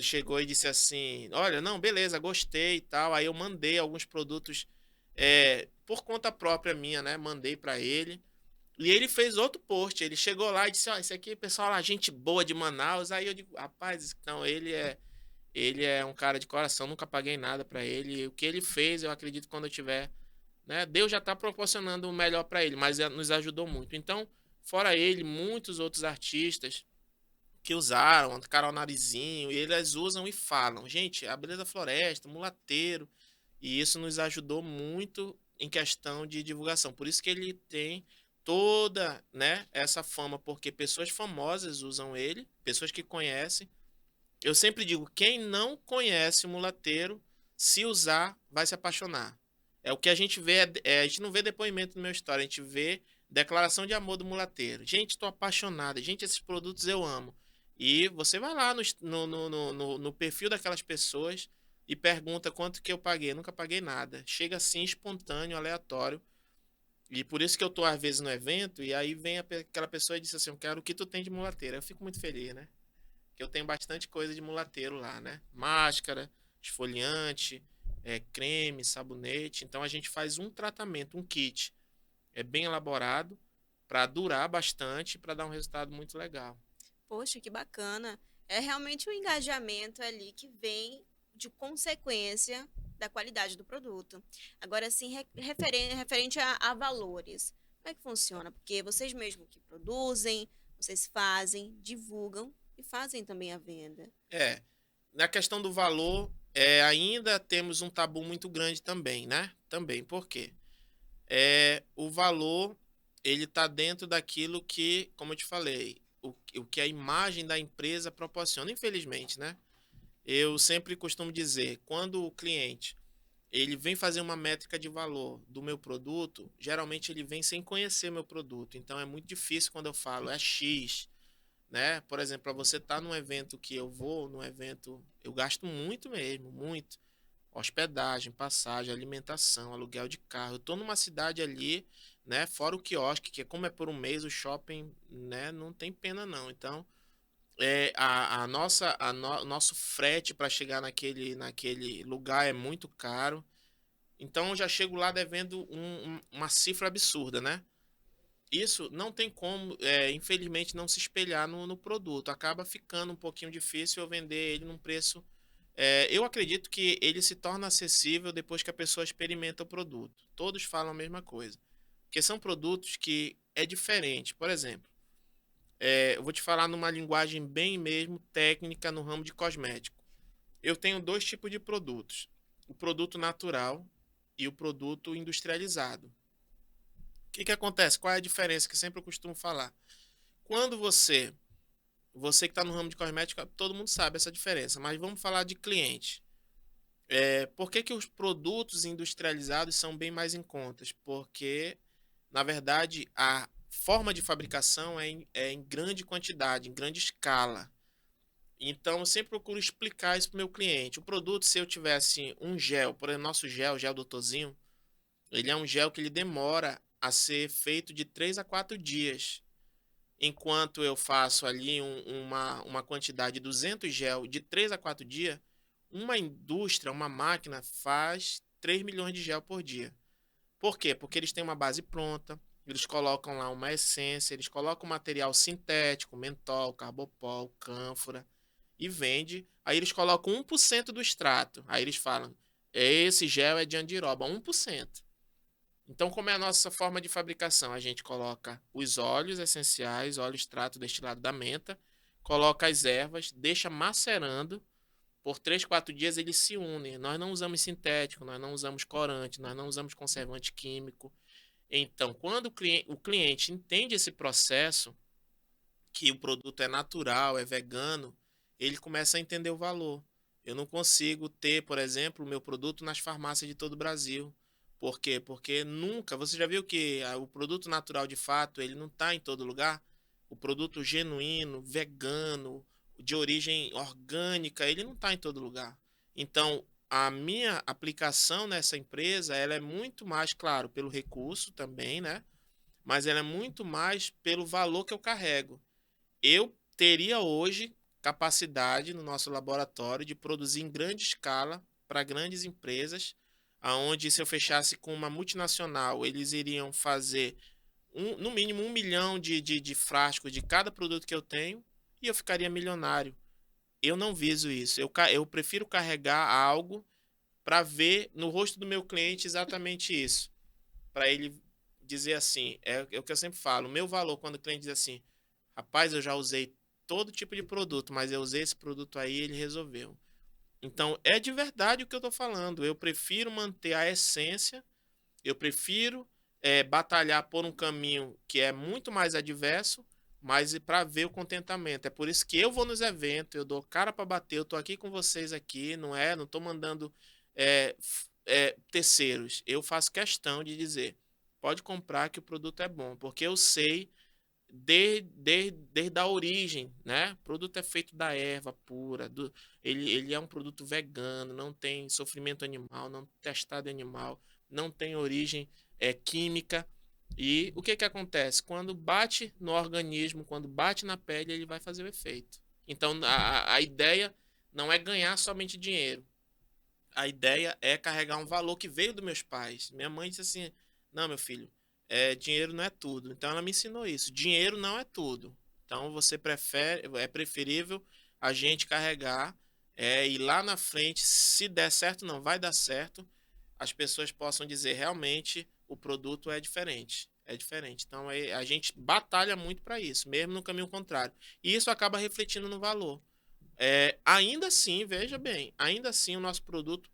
chegou e disse assim: olha, não, beleza, gostei e tal. Aí eu mandei alguns produtos por conta própria minha, né? Mandei para ele. E ele fez outro post. Ele chegou lá e disse: ó, esse aqui, pessoal, lá, gente boa de Manaus. Aí eu digo: rapaz, não, ele é um cara de coração, nunca paguei nada para ele. E o que ele fez, eu acredito que quando eu tiver, né? Deus já está proporcionando o melhor para ele, mas nos ajudou muito. Então, fora ele, muitos outros artistas que usaram, Carol Narizinho, e eles usam e falam, gente, a Beleza da Floresta, mulateiro, e isso nos ajudou muito em questão de divulgação. Por isso que ele tem toda, né, essa fama, porque pessoas famosas usam ele, pessoas que conhecem. Eu sempre digo, quem não conhece o mulateiro, se usar, vai se apaixonar. É o que a gente vê, a gente não vê depoimento no meu história, a gente vê declaração de amor do mulateiro. Gente, estou apaixonada. Gente, esses produtos eu amo. E você vai lá no perfil daquelas pessoas e pergunta quanto que eu paguei. Eu nunca paguei nada. Chega assim, espontâneo, aleatório. E por isso que eu tô às vezes no evento e aí vem aquela pessoa e diz assim, eu quero o que tu tem de mulateira. Eu fico muito feliz, né? Que eu tenho bastante coisa de mulateiro lá, né? Máscara, esfoliante, creme, sabonete. Então a gente faz um tratamento, um kit. É bem elaborado para durar bastante, para dar um resultado muito legal. Poxa, que bacana. É realmente um engajamento ali que vem de consequência da qualidade do produto. Agora, assim, referente a valores, como é que funciona? Porque vocês mesmos que produzem, vocês fazem, divulgam e fazem também a venda. É, na questão do valor, ainda temos um tabu muito grande também, né? Também, por quê? O valor, ele tá dentro daquilo que, como eu te falei, o que a imagem da empresa proporciona, infelizmente, né? Eu sempre costumo dizer, quando o cliente ele vem fazer uma métrica de valor do meu produto, geralmente ele vem sem conhecer meu produto. Então é muito difícil quando eu falo é X, né? Por exemplo, para você estar num evento que eu vou, num evento, eu gasto muito mesmo, muito. Hospedagem, passagem, alimentação, aluguel de carro. Eu tô numa cidade ali, né? Fora o quiosque, que como é por um mês, o shopping, né? Não tem pena não. Então, nosso frete para chegar naquele lugar é muito caro. Então, eu já chego lá devendo uma cifra absurda, né? Isso não tem como, infelizmente, não se espelhar no produto. Acaba ficando um pouquinho difícil eu vender ele num preço. Eu acredito que ele se torna acessível depois que a pessoa experimenta o produto. Todos falam a mesma coisa. Porque são produtos que é diferente. Por exemplo, eu vou te falar numa linguagem bem mesmo técnica no ramo de cosmético. Eu tenho dois tipos de produtos: o produto natural e o produto industrializado. O que acontece? Qual é a diferença que sempre eu costumo falar? Quando você que está no ramo de cosmética, todo mundo sabe essa diferença, mas vamos falar de cliente. Por que os produtos industrializados são bem mais em contas? Porque, na verdade, a forma de fabricação é em grande quantidade, em grande escala. Então, eu sempre procuro explicar isso para o meu cliente. O produto, se eu tivesse um gel, por exemplo, nosso gel, gel Doutorzinho, ele é um gel que ele demora a ser feito de 3 a 4 dias. Enquanto eu faço ali uma quantidade de 200 gel de 3 a 4 dias, uma indústria, uma máquina faz 3 milhões de gel por dia. Por quê? Porque eles têm uma base pronta, eles colocam lá uma essência, eles colocam material sintético, mentol, carbopol, cânfora e vende. Aí eles colocam 1% do extrato. Aí eles falam, esse gel é de andiroba, 1%. Então, como é a nossa forma de fabricação? A gente coloca os óleos essenciais, óleo extrato destilado da menta, coloca as ervas, deixa macerando por 3, 4 dias, eles se unem. Nós não usamos sintético, nós não usamos corante, nós não usamos conservante químico. Então, quando o cliente entende esse processo, que o produto é natural, é vegano, ele começa a entender o valor. Eu não consigo ter, por exemplo, o meu produto nas farmácias de todo o Brasil. Por quê? Porque nunca, você já viu que o produto natural de fato, ele não está em todo lugar? O produto genuíno, vegano, de origem orgânica, ele não está em todo lugar. Então, a minha aplicação nessa empresa, ela é muito mais, claro, pelo recurso também, né? Mas ela é muito mais pelo valor que eu carrego. Eu teria hoje capacidade no nosso laboratório de produzir em grande escala para grandes empresas, aonde se eu fechasse com uma multinacional, eles iriam fazer no mínimo 1 milhão de frascos de cada produto que eu tenho e eu ficaria milionário. Eu não viso isso. Eu prefiro carregar algo para ver no rosto do meu cliente exatamente isso. Para ele dizer assim, é o que eu sempre falo, o meu valor quando o cliente diz assim, rapaz, eu já usei todo tipo de produto, mas eu usei esse produto aí e ele resolveu. Então, é de verdade o que eu estou falando. Eu prefiro manter a essência, eu prefiro batalhar por um caminho que é muito mais adverso, mas para ver o contentamento. É por isso que eu vou nos eventos, eu dou cara para bater, eu estou aqui com vocês aqui, não é? Não estou mandando terceiros. Eu faço questão de dizer, pode comprar que o produto é bom, porque eu sei desde a origem, né? O produto é feito da erva pura, ele é um produto vegano, não tem sofrimento animal, não testado em animal, não tem origem química. E o que acontece? Quando bate no organismo, quando bate na pele, ele vai fazer o efeito. Então, a ideia não é ganhar somente dinheiro. A ideia é carregar um valor que veio dos meus pais. Minha mãe disse assim: não, meu filho, dinheiro não é tudo. Então ela me ensinou isso. Dinheiro não é tudo. Então é preferível a gente carregar e lá na frente, se der certo, não vai dar certo, as pessoas possam dizer realmente o produto é diferente. É diferente. Então a gente batalha muito para isso, mesmo no caminho contrário. E isso acaba refletindo no valor. Ainda assim, veja bem, ainda assim o nosso produto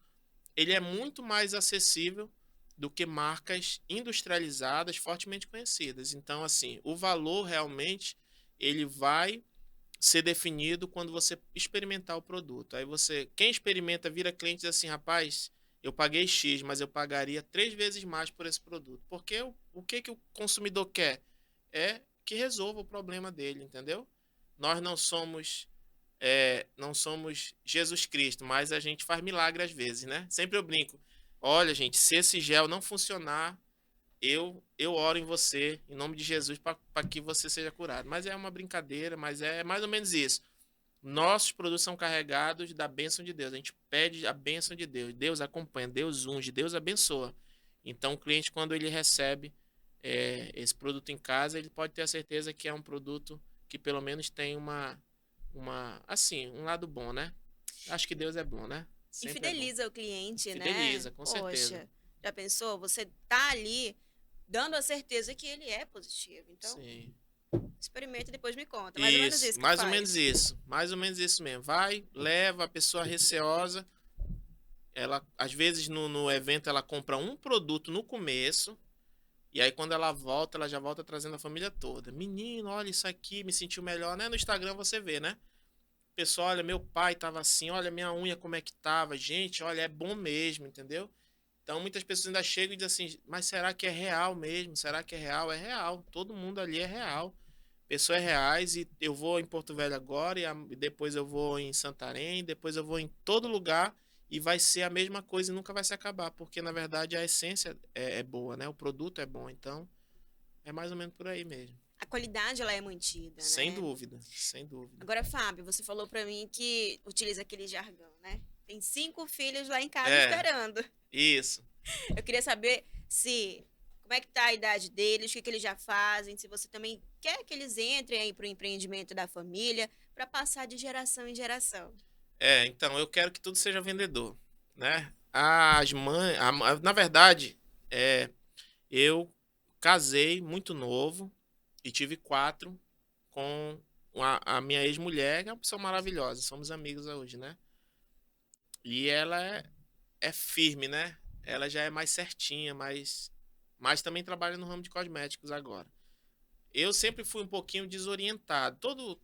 ele é muito mais acessível do que marcas industrializadas fortemente conhecidas. Então, assim, o valor realmente ele vai ser definido quando você experimentar o produto. Aí quem experimenta vira cliente e diz assim, rapaz, eu paguei X, mas eu pagaria 3 vezes mais por esse produto. Porque o que que o consumidor quer? É que resolva o problema dele, entendeu? Nós não somos Jesus Cristo, mas a gente faz milagre às vezes, né? Sempre eu brinco. Olha, gente, se esse gel não funcionar, eu oro em você, em nome de Jesus, para que você seja curado. Mas é uma brincadeira, mas é mais ou menos isso. Nossos produtos são carregados da bênção de Deus. A gente pede a bênção de Deus. Deus acompanha, Deus unge, Deus abençoa. Então, o cliente, quando ele recebe esse produto em casa, ele pode ter a certeza que é um produto que pelo menos tem assim, um lado bom, né? Acho que Deus é bom, né? E Sempre é bom. fideliza o cliente, né? Fideliza, com certeza. Poxa, já pensou? Você tá ali dando a certeza que ele é positivo. Então, Sim. experimenta e depois me conta. Mais ou menos Isso, isso que mais ou menos faz. isso. Mais ou menos isso mesmo. Vai, leva a pessoa receosa. Ela, às vezes, no evento, ela compra um produto no começo. E aí, quando ela volta, ela já volta trazendo a família toda. Menino, olha isso aqui, me sentiu melhor, né? No Instagram você vê, né? Pessoal, olha, meu pai tava assim, olha minha unha como é que tava. Gente, olha, é bom mesmo, entendeu? Então, muitas pessoas ainda chegam e dizem assim, mas será que é real mesmo? Será que é real? É real. Todo mundo ali é real. Pessoas reais e eu vou em Porto Velho agora e depois eu vou em Santarém, depois eu vou em todo lugar e vai ser a mesma coisa e nunca vai se acabar, porque na verdade a essência é boa, né? O produto é bom, então é mais ou menos por aí mesmo. A qualidade, ela é mantida, Sem né? dúvida, sem dúvida. Agora, Fábio, você falou pra mim que utiliza aquele jargão, né? Tem 5 filhos lá em casa É, esperando. isso. Eu queria saber se como é que tá a idade deles, o que que eles já fazem, se você também quer que eles entrem aí pro empreendimento da família para passar de geração em geração. Então eu quero que tudo seja vendedor, né? As mães, na verdade, eu casei muito novo e tive 4 com a minha ex-mulher, que é uma pessoa maravilhosa. Somos amigos hoje, né? E ela é firme, né? Ela já é mais certinha, mas também trabalha no ramo de cosméticos agora. Eu sempre fui um pouquinho desorientado.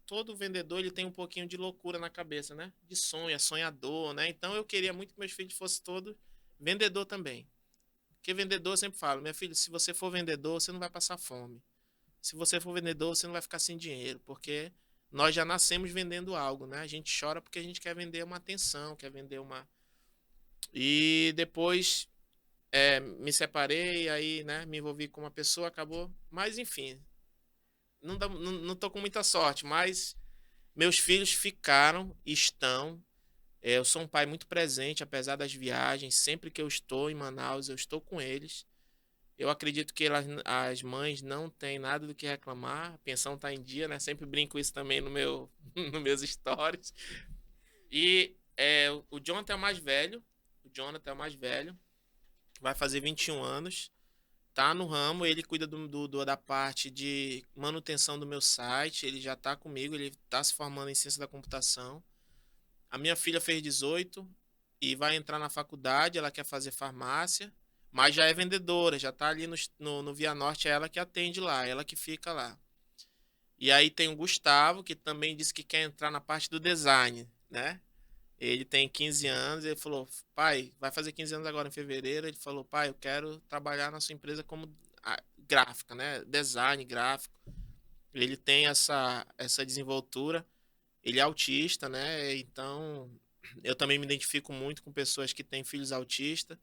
Todo vendedor ele tem um pouquinho de loucura na cabeça, né? De sonho, é sonhador, né? Então eu queria muito que meus filhos fossem todos vendedor também. Porque vendedor eu sempre falo, minha filha, se você for vendedor, você não vai passar fome. Se você for vendedor, você não vai ficar sem dinheiro, porque nós já nascemos vendendo algo, né? A gente chora porque a gente quer vender uma atenção, quer vender uma. E depois me separei, aí, né, me envolvi com uma pessoa, acabou. Mas enfim, não tô com muita sorte, mas meus filhos ficaram, estão. Eu sou um pai muito presente, apesar das viagens. Sempre que eu estou em Manaus, eu estou com eles. Eu acredito que as mães não têm nada do que reclamar. A pensão está em dia, né? Sempre brinco isso também nos meus stories. E o Jonathan é o mais velho. O Jonathan é o mais velho. Vai fazer 21 anos. Tá no ramo. Ele cuida da parte de manutenção do meu site. Ele já está comigo. Ele está se formando em ciência da computação. A minha filha fez 18 e vai entrar na faculdade. Ela quer fazer farmácia. Mas já é vendedora, já tá ali no Via Norte, é ela que atende lá, ela que fica lá. E aí tem o Gustavo, que também disse que quer entrar na parte do design, né? Ele tem 15 anos, ele falou, pai, vai fazer 15 anos agora em fevereiro. Ele falou, pai, eu quero trabalhar na sua empresa como gráfica, né? Design gráfico. Ele tem essa desenvoltura. Ele é autista, né? Então, eu também me identifico muito com pessoas que têm filhos autistas,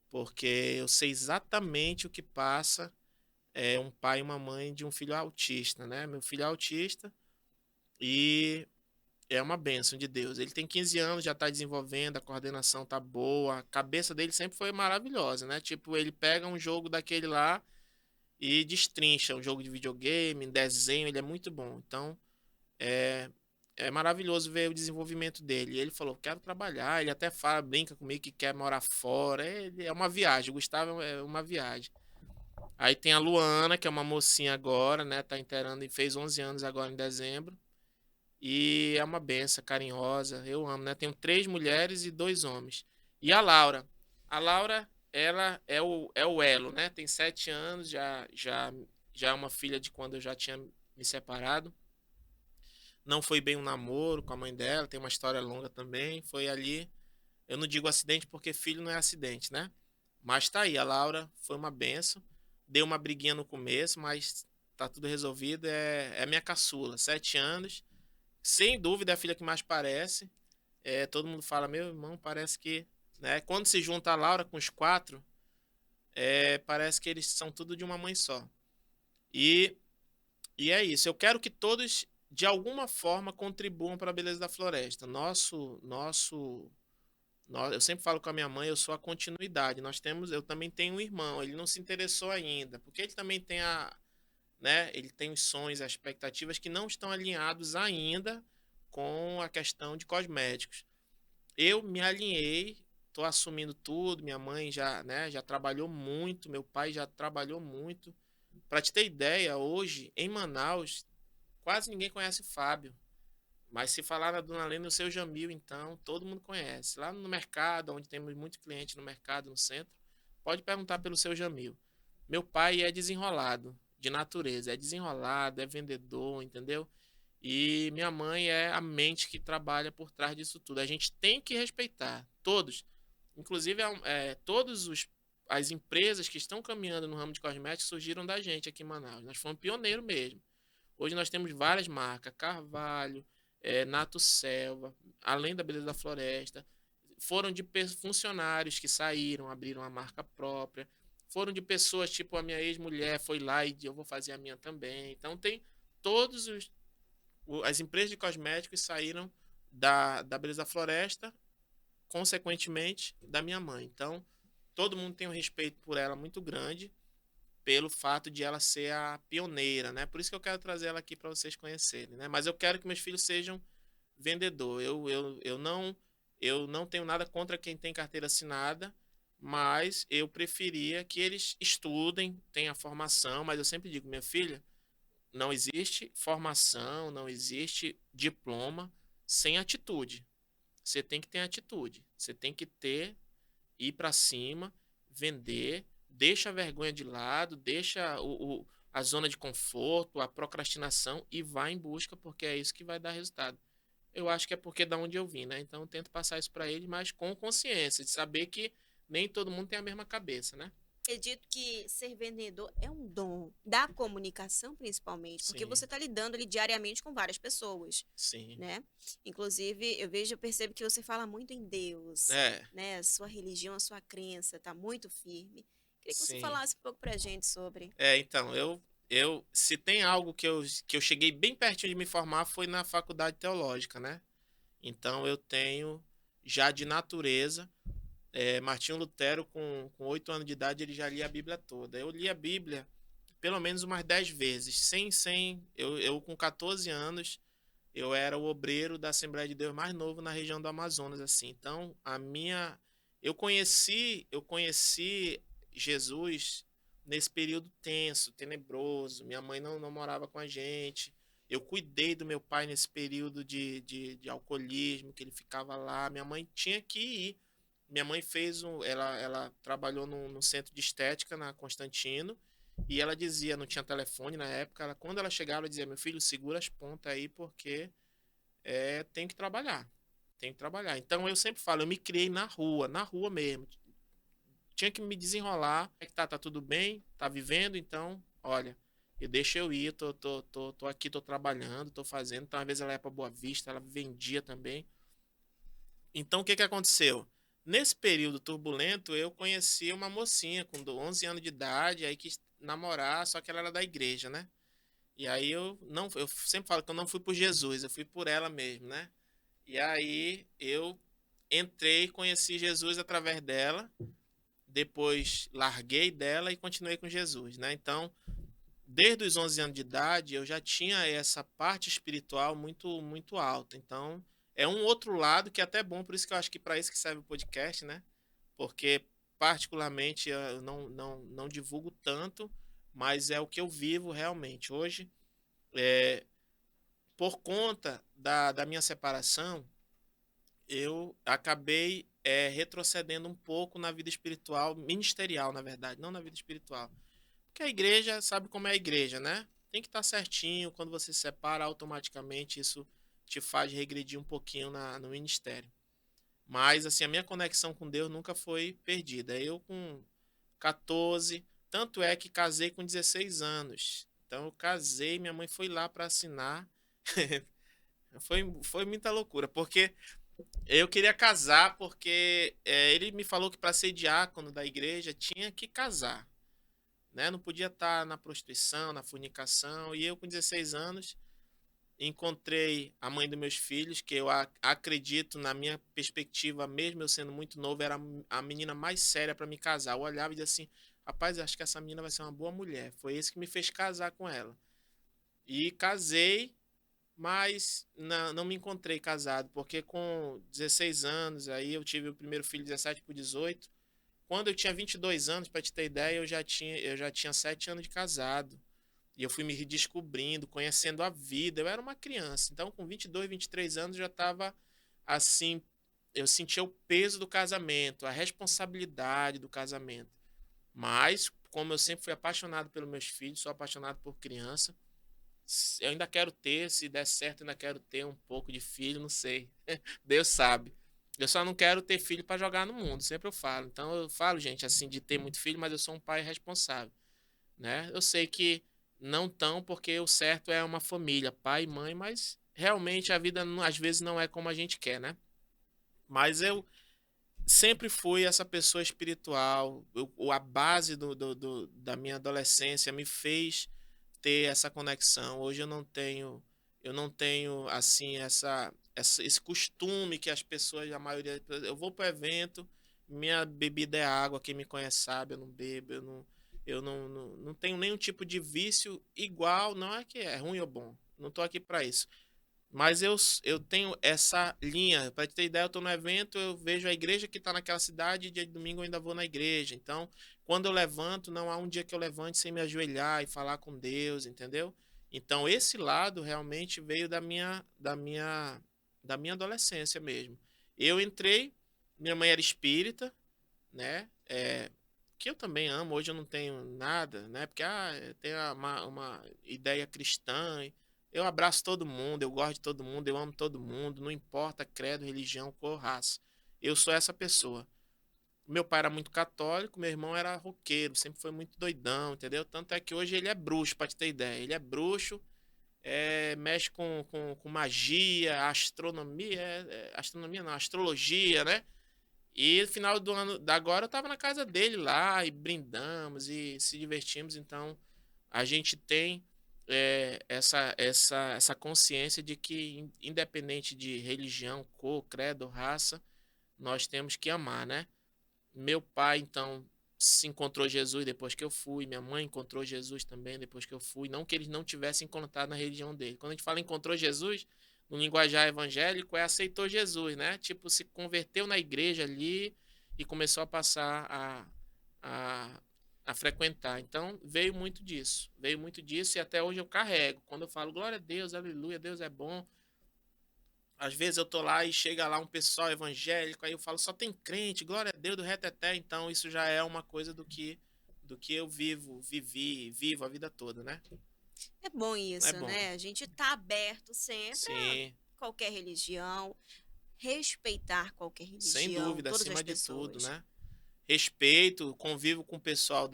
porque eu sei exatamente o que passa um pai e uma mãe de um filho autista, né? Meu filho é autista e é uma bênção de Deus. Ele tem 15 anos, já está desenvolvendo, a coordenação tá boa, a cabeça dele sempre foi maravilhosa, né? Tipo, ele pega um jogo daquele lá e destrincha um jogo de videogame, desenho, ele é muito bom. Então, é maravilhoso ver o desenvolvimento dele. E ele falou, quero trabalhar. Ele até fala, brinca comigo que quer morar fora. É uma viagem. O Gustavo é uma viagem. Aí tem a Luana, que é uma mocinha agora, né? Tá inteirando e fez 11 anos agora em dezembro. E é uma benção, carinhosa. Eu amo, né? Tenho 3 mulheres e 2 homens. E a Laura. A Laura, ela é o elo, né? Tem 7 anos, já é uma filha de quando eu já tinha me separado. Não foi bem um namoro com a mãe dela, tem uma história longa também. Foi ali. Eu não digo acidente porque filho não é acidente, né? Mas tá aí, a Laura foi uma benção. Deu uma briguinha no começo, mas tá tudo resolvido. É minha caçula, 7 anos. Sem dúvida é a filha que mais parece. Todo mundo fala, meu irmão, parece que. Né? Quando se junta a Laura com os 4, parece que eles são tudo de uma mãe só. E, e é isso. Eu quero que todos, de alguma forma, contribuam para a beleza da floresta. Eu sempre falo com a minha mãe, eu sou a continuidade. Eu também tenho um irmão, ele não se interessou ainda, porque ele também tem né, ele tem os sonhos, as expectativas que não estão alinhados ainda com a questão de cosméticos. Eu me alinhei, estou assumindo tudo, minha mãe já, né, já trabalhou muito, meu pai já trabalhou muito. Para te ter ideia, hoje em Manaus, quase ninguém conhece o Fábio. Mas se falar na Dona Lena e o seu Jamil, então, todo mundo conhece. Lá no mercado, onde temos muito cliente no mercado, no centro, pode perguntar pelo seu Jamil. Meu pai é desenrolado, de natureza. É desenrolado, é vendedor, entendeu? E minha mãe é a mente que trabalha por trás disso tudo. A gente tem que respeitar, todos. Inclusive, todas as empresas que estão caminhando no ramo de cosméticos surgiram da gente aqui em Manaus. Nós fomos pioneiros mesmo. Hoje nós temos várias marcas, Carvalho, Nato Selva, além da Beleza da Floresta. Foram de funcionários que saíram, abriram a marca própria. Foram de pessoas, tipo a minha ex-mulher foi lá e eu vou fazer a minha também. Então tem todos as empresas de cosméticos saíram da Beleza da Floresta, consequentemente da minha mãe. Então todo mundo tem um respeito por ela muito grande pelo fato de ela ser a pioneira, né? Por isso que eu quero trazer ela aqui para vocês conhecerem, né? Mas eu quero que meus filhos sejam vendedor. Eu não tenho nada contra quem tem carteira assinada, mas eu preferia que eles estudem, tenham formação, mas eu sempre digo, minha filha, não existe formação, não existe diploma sem atitude. Você tem que ter atitude. Você tem que ir para cima, vender, deixa a vergonha de lado, deixa a zona de conforto, a procrastinação e vai em busca, porque é isso que vai dar resultado. Eu acho que é porque é da onde eu vim, né? Então eu tento passar isso para eles, mas com consciência, de saber que nem todo mundo tem a mesma cabeça, né? Acredito que ser vendedor é um dom da comunicação, principalmente, porque você Sim, está lidando ali diariamente com várias pessoas, sim. né? Inclusive, eu percebo que você fala muito em Deus, É, né? A sua religião, a sua crença está muito firme. Queria que você sim. falasse um pouco pra gente sobre. Então, se tem algo que eu cheguei bem pertinho de me formar foi na faculdade teológica, né? Então eu tenho já de natureza. Martinho Lutero, com 8 anos de idade, ele já lia a Bíblia toda. Eu li a Bíblia pelo menos umas 10 vezes. Eu com 14 anos, eu era o obreiro da Assembleia de Deus mais novo na região do Amazonas, assim. Então, eu conheci Jesus nesse período tenso, tenebroso. Minha mãe não morava com a gente. Eu cuidei do meu pai nesse período de alcoolismo, que ele ficava lá. Minha mãe tinha que ir. Minha mãe ela trabalhou no centro de estética na Constantino e ela dizia, não tinha telefone na época, quando ela chegava, ela dizia, meu filho, segura as pontas aí porque tem que trabalhar, tem que trabalhar. Então eu sempre falo, eu me criei na rua mesmo. Tinha que me desenrolar, tá tudo bem, tá vivendo, então, olha, deixa eu ir, tô aqui, tô trabalhando, tô fazendo. Então, às vezes ela ia pra Boa Vista, ela vendia também. Então, o que que aconteceu? Nesse período turbulento, eu conheci uma mocinha com 11 anos de idade, aí quis namorar, só que ela era da igreja, né? E aí eu sempre falo que eu não fui por Jesus, eu fui por ela mesmo, né? E aí eu entrei, conheci Jesus através dela, depois larguei dela e continuei com Jesus, né? Então, desde os 11 anos de idade, eu já tinha essa parte espiritual muito, muito alta. Então, é um outro lado que é até bom, por isso que eu acho que para isso que serve o podcast, né? Porque, particularmente, eu não divulgo tanto, mas é o que eu vivo realmente. Hoje, é, por conta da minha separação, eu acabei retrocedendo um pouco na vida espiritual, ministerial, na verdade, não na vida espiritual. Porque a igreja, sabe como é a igreja, né? Tem que estar certinho, quando você se separa, automaticamente isso te faz regredir um pouquinho no ministério. Mas, assim, a minha conexão com Deus nunca foi perdida. Eu com 14, tanto é que casei com 16 anos. Então, eu casei, minha mãe foi lá para assinar. Foi muita loucura, porque eu queria casar, porque ele me falou que para ser diácono da igreja tinha que casar, né? Não podia estar na prostituição, na fornicação. E eu, com 16 anos, encontrei a mãe dos meus filhos, que eu acredito, na minha perspectiva, mesmo eu sendo muito novo, era a menina mais séria para me casar. Eu olhava e dizia assim: rapaz, acho que essa menina vai ser uma boa mulher. Foi isso que me fez casar com ela. E casei, mas não me encontrei casado, porque com 16 anos, aí eu tive o primeiro filho 17 por 18. Quando eu tinha 22 anos, para te ter ideia, eu já tinha 7 anos de casado. E eu fui me redescobrindo, conhecendo a vida. Eu era uma criança. Então, com 22, 23 anos, eu já estava assim. Eu sentia o peso do casamento, a responsabilidade do casamento. Mas, como eu sempre fui apaixonado pelos meus filhos, sou apaixonado por criança. Eu ainda quero ter, se der certo, ainda quero ter um pouco de filho, não sei. Deus sabe. Eu só não quero ter filho para jogar no mundo, sempre eu falo. Então eu falo, gente, assim, de ter muito filho, mas eu sou um pai responsável, né? Eu sei que não tão, porque o certo é uma família, pai e mãe, mas realmente a vida às vezes não é como a gente quer, né? Mas eu sempre fui essa pessoa espiritual. A base da minha adolescência me fez ter essa conexão. Hoje eu não tenho assim esse costume que as pessoas, a maioria, eu vou para o evento, minha bebida é água, quem me conhece sabe, eu não bebo, eu não tenho nenhum tipo de vício igual, não é que é ruim ou bom. Não estou aqui para isso. Mas eu tenho essa linha. Para ter ideia, eu estou no evento, eu vejo a igreja que está naquela cidade, e dia de domingo eu ainda vou na igreja. Então, quando eu levanto, não há um dia que eu levante sem me ajoelhar e falar com Deus, entendeu? Então, esse lado realmente veio da minha adolescência mesmo. Eu entrei, minha mãe era espírita, né? Que eu também amo. Hoje eu não tenho nada, né? Porque tem uma ideia cristã. Eu abraço todo mundo, eu gosto de todo mundo, eu amo todo mundo, não importa credo, religião, cor, raça. Eu sou essa pessoa. Meu pai era muito católico, meu irmão era roqueiro, sempre foi muito doidão, entendeu? Tanto é que hoje ele é bruxo, pra te ter ideia. Ele é bruxo, mexe com magia, astronomia, astronomia não, astrologia, né? E no final do ano, da agora eu tava na casa dele lá e brindamos e se divertimos. Então a gente tem essa consciência de que, independente de religião, cor, credo, raça, nós temos que amar, né? Meu pai, então, se encontrou Jesus depois que eu fui, minha mãe encontrou Jesus também depois que eu fui. Não que eles não tivessem encontrado na religião dele. Quando a gente fala encontrou Jesus, no linguajar evangélico, aceitou Jesus, né? Tipo, se converteu na igreja ali e começou a passar a, a frequentar. Então, veio muito disso. Veio muito disso e até hoje eu carrego. Quando eu falo glória a Deus, aleluia, Deus é bom. Às vezes eu tô lá e chega lá um pessoal evangélico, aí eu falo, só tem crente, glória a Deus do reteté, então isso já é uma coisa do que eu vivo a vida toda, né? É bom É isso, bom. né? A gente tá aberto sempre a Sim, qualquer religião, respeitar qualquer sem religião, dúvida, todas as acima de tudo, pessoas. né? Respeito, convivo com o pessoal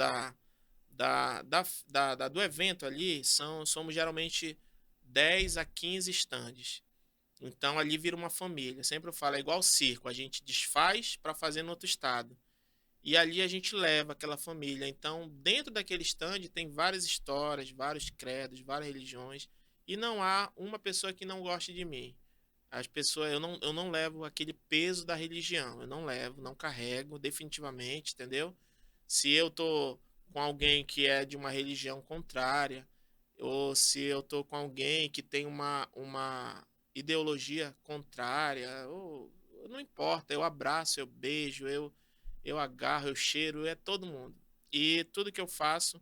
do evento ali, somos geralmente 10 a 15 estandes. Então ali vira uma família. Sempre eu falo, é igual circo, a gente desfaz para fazer no outro estado. E ali a gente leva aquela família. Então, dentro daquele stand tem várias histórias, vários credos, várias religiões. E não há uma pessoa que não goste de mim. As pessoas, eu não levo aquele peso da religião. Eu não levo, não carrego, definitivamente, entendeu? Se eu tô com alguém que é de uma religião contrária, ou se eu tô com alguém que tem uma ideologia contrária, ou, não importa, eu abraço, eu beijo, eu agarro, eu cheiro, é todo mundo. E tudo que eu faço,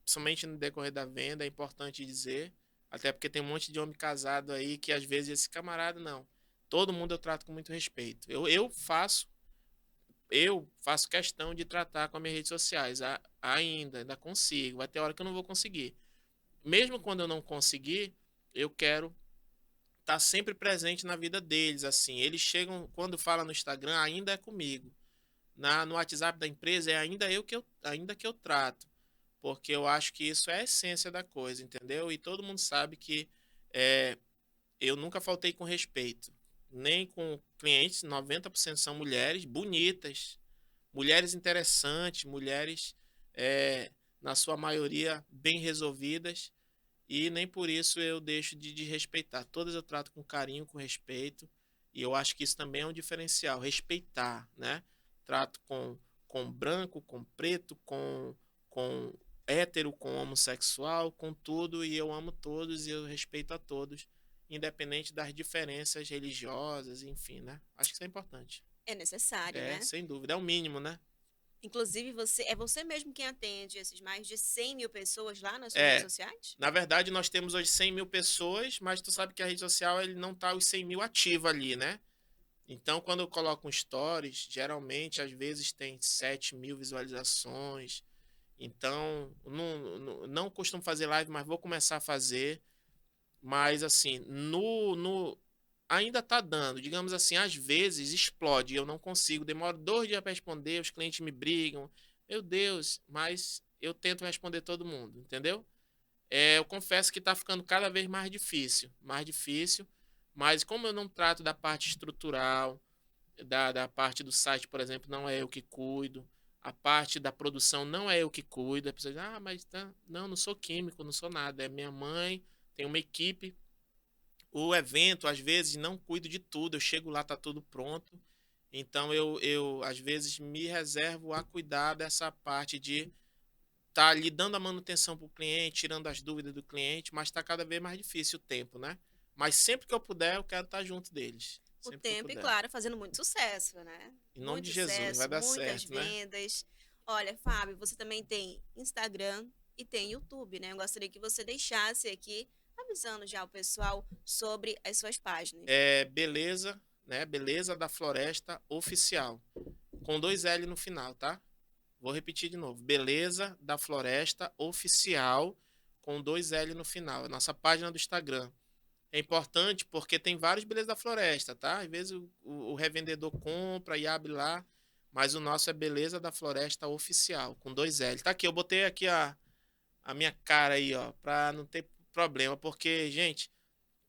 somente no decorrer da venda, é importante dizer, até porque tem um monte de homem casado aí que às vezes esse camarada não. Todo mundo eu trato com muito respeito. Eu faço questão de tratar com as minhas redes sociais. Ainda consigo. Vai ter hora que eu não vou conseguir. Mesmo quando eu não conseguir, eu quero estar sempre presente na vida deles. Assim, eles chegam, quando fala no Instagram, ainda é comigo. No WhatsApp da empresa, é ainda que eu trato. Porque eu acho que isso é a essência da coisa, entendeu? E todo mundo sabe que é, eu nunca faltei com respeito. Nem com clientes, 90% são mulheres bonitas, mulheres interessantes, mulheres, é, na sua maioria, bem resolvidas, e nem por isso eu deixo de respeitar. Todas eu trato com carinho, com respeito, e eu acho que isso também é um diferencial, respeitar, né? Trato com branco, com preto, com hétero, com homossexual, com tudo, e eu amo todos e eu respeito a todos, independente das diferenças religiosas, enfim, né? Acho que isso é importante. É necessário, É, né? sem dúvida, é o mínimo, né? Inclusive, é você mesmo quem atende esses mais de 100 mil pessoas lá nas suas redes É, sociais? na verdade, nós temos hoje 100 mil pessoas, mas tu sabe que a rede social ele não tá os 100 mil ativa ali, né? Então, quando eu coloco um stories, geralmente, às vezes tem 7 mil visualizações. Então, não costumo fazer live, mas vou começar a fazer. Mas, assim, ainda tá dando. Digamos assim, às vezes explode e eu não consigo. Demoro 2 dias para responder, os clientes me brigam. Meu Deus, mas eu tento responder todo mundo, entendeu? Eu confesso que está ficando cada vez mais difícil, mas como eu não trato da parte estrutural, da parte do site, por exemplo, não é eu que cuido, a parte da produção não é eu que cuido, a pessoa diz, mas tá, não, não sou químico, não sou nada, é minha mãe, tem uma equipe, o evento, às vezes, não cuido de tudo, eu chego lá, tá tudo pronto, então eu às vezes, me reservo a cuidar dessa parte de tá ali dando a manutenção para o cliente, tirando as dúvidas do cliente, mas está cada vez mais difícil o tempo, né? Mas sempre que eu puder, eu quero estar junto deles. O Sempre que eu tempo, e puder. claro, fazendo muito sucesso, né? Em nome Muito de Jesus, vai sucesso, dar muitas certo, né? vendas. Olha, Fábio, você também tem Instagram e tem YouTube, né? Eu gostaria que você deixasse aqui avisando já o pessoal sobre as suas páginas. É beleza, né? Beleza da Floresta Oficial. Com 2 L no final, tá? Vou repetir de novo. Beleza da Floresta Oficial. Com 2 L no final. É nossa página do Instagram. É importante porque tem vários Beleza da Floresta, tá? Às vezes o revendedor compra e abre lá, mas o nosso é Beleza da Floresta Oficial, com 2 L. Tá aqui, eu botei aqui a minha cara aí, ó, pra não ter problema, porque, gente,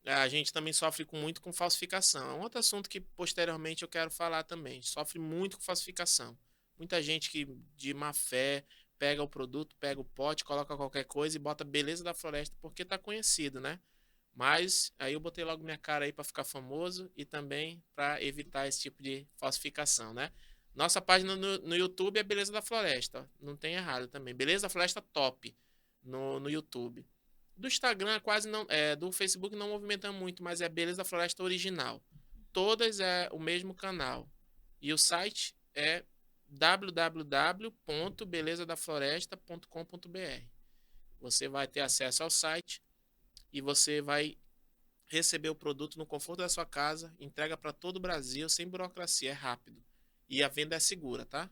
a gente também sofre muito com falsificação. É um outro assunto que posteriormente eu quero falar também. Sofre muito com falsificação. Muita gente que de má fé pega o produto, pega o pote, coloca qualquer coisa e bota Beleza da Floresta porque tá conhecido, né? Mas aí eu botei logo minha cara aí para ficar famoso e também para evitar esse tipo de falsificação, né? Nossa página no YouTube é Beleza da Floresta, ó. Não tem errado também. Beleza da Floresta Top no YouTube. Do Instagram quase não, do Facebook não movimentamos muito, mas é Beleza da Floresta Original. Todas é o mesmo canal. E o site é www.belezadafloresta.com.br. Você vai ter acesso ao site e você vai receber o produto no conforto da sua casa, entrega para todo o Brasil, sem burocracia, é rápido. E a venda é segura, tá?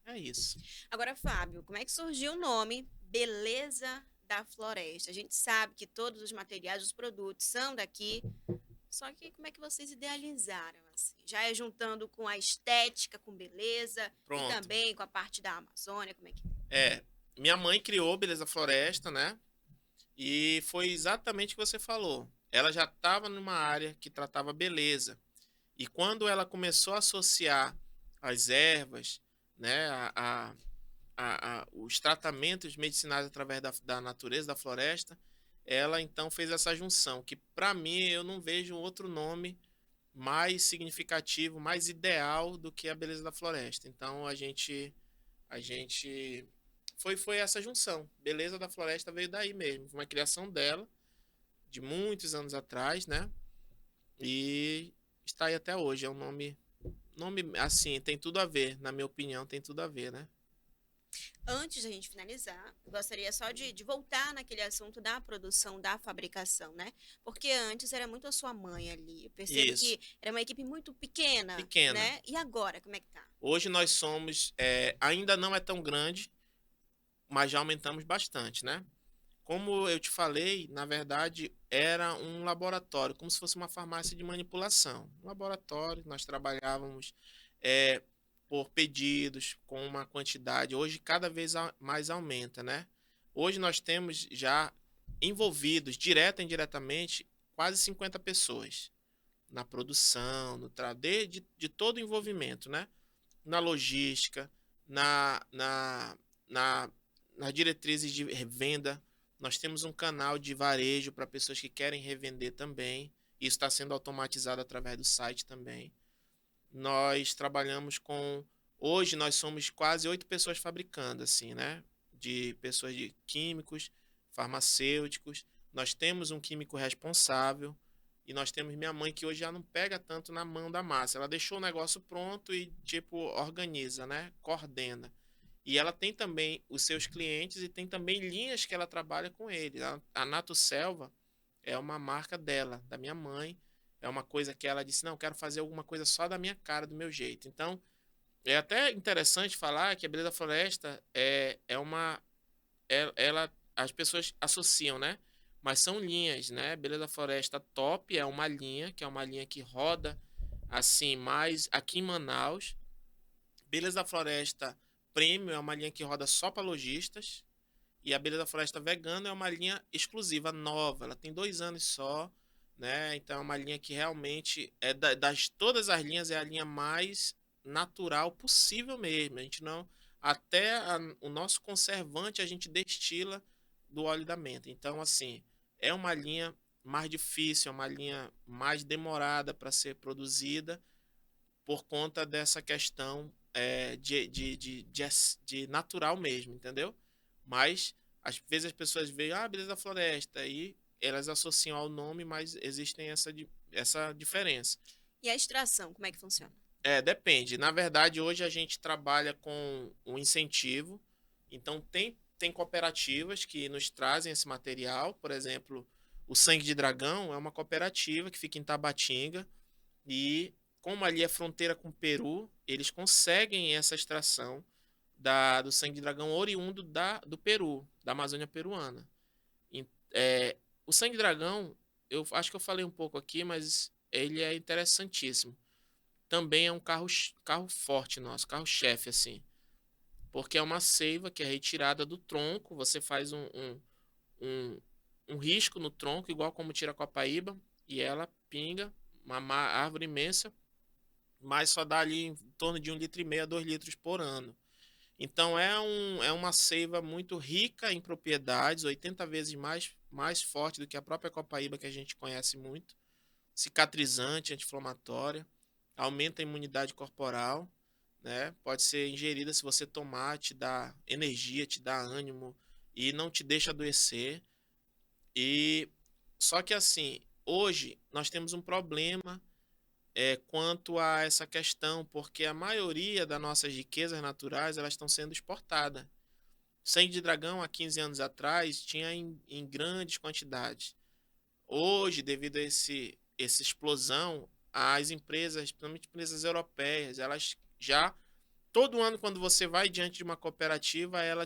É isso. Agora, Fábio, como é que surgiu o nome Beleza da Floresta? A gente sabe que todos os materiais, os produtos são daqui, só que como é que vocês idealizaram assim? Já é juntando com a estética, com beleza e Pronto. também com a parte da Amazônia, como é que É, minha mãe criou Beleza Floresta, né? E foi exatamente o que você falou. Ela já estava numa área que tratava beleza. E quando ela começou a associar as ervas, né, os tratamentos medicinais através da natureza, da floresta, ela então fez essa junção, que para mim eu não vejo outro nome mais significativo, mais ideal do que a beleza da floresta. Então a gente foi essa junção. Beleza da Floresta veio daí mesmo. Foi uma criação dela, de muitos anos atrás, né? E está aí até hoje. É um nome assim, tem tudo a ver, na minha opinião, tem tudo a ver, né? Antes da gente finalizar, eu gostaria só de voltar naquele assunto da produção, da fabricação, né? Porque antes era muito a sua mãe ali. Eu percebo Isso, que era uma equipe muito pequena, pequena. né? E agora, como é que tá? Hoje nós somos, ainda não é tão grande, mas já aumentamos bastante, né? Como eu te falei, na verdade era um laboratório, como se fosse uma farmácia de manipulação. Um laboratório, nós trabalhávamos é, por pedidos, com uma quantidade. Hoje cada vez mais aumenta, né? Hoje nós temos já envolvidos, direta e indiretamente, quase 50 pessoas na produção, de todo o envolvimento, né? Na logística, na, na, na, nas diretrizes de venda. Nós temos um canal de varejo para pessoas que querem revender também. Isso está sendo automatizado através do site também. Nós trabalhamos com. Hoje nós somos quase 8 pessoas fabricando, assim, né? De pessoas de químicos, farmacêuticos. Nós temos um químico responsável. E nós temos minha mãe que hoje já não pega tanto na mão da massa. Ela deixou o negócio pronto e, tipo, organiza, né? Coordena. E ela tem também os seus clientes e tem também linhas que ela trabalha com eles. A Nato Selva é uma marca dela, da minha mãe. É uma coisa que ela disse, não, quero fazer alguma coisa só da minha cara, do meu jeito. Então, é até interessante falar que a Beleza Floresta é uma... ela, as pessoas associam, né? Mas são linhas, né? Beleza Floresta Top é uma linha, que é uma linha que roda, assim, mais aqui em Manaus. Beleza Floresta Premium é uma linha que roda só para lojistas. E a Beleza Floresta Vegana é uma linha exclusiva, nova. Ela tem 2 anos só, né? Então é uma linha que realmente das todas as linhas é a linha mais natural possível mesmo. A gente não até o nosso conservante a gente destila do óleo da menta. Então assim é uma linha mais difícil, é uma linha mais demorada para ser produzida por conta dessa questão de natural mesmo, entendeu? Mas às vezes as pessoas veem, ah, beleza da floresta, e elas associam ao nome, mas existem essa diferença. E a extração, como é que funciona? Depende. Na verdade, hoje a gente trabalha com um incentivo. Então, tem cooperativas que nos trazem esse material. Por exemplo, o Sangue de Dragão é uma cooperativa que fica em Tabatinga. E como ali é fronteira com o Peru, eles conseguem essa extração do sangue de dragão oriundo do Peru, da Amazônia peruana. E, o sangue de dragão, eu acho que eu falei um pouco aqui, mas ele é interessantíssimo. Também é um carro forte nosso, carro-chefe, assim. Porque é uma seiva que é retirada do tronco, você faz um, um risco no tronco, igual como tira a copaíba, e ela pinga, uma árvore imensa, mas só dá ali em torno de 1,5 litro a 2 litros por ano. Então é uma seiva muito rica em propriedades, 80 vezes mais forte do que a própria copaíba que a gente conhece muito, cicatrizante, anti-inflamatória, aumenta a imunidade corporal, né? Pode ser ingerida se você tomar, te dá energia, te dá ânimo e não te deixa adoecer. E só que assim, hoje nós temos um problema quanto a essa questão, porque a maioria das nossas riquezas naturais elas estão sendo exportadas. Sangue de dragão, há 15 anos atrás, tinha em grandes quantidades. Hoje, devido a essa explosão, as empresas, principalmente empresas europeias, elas já, todo ano, quando você vai diante de uma cooperativa, ela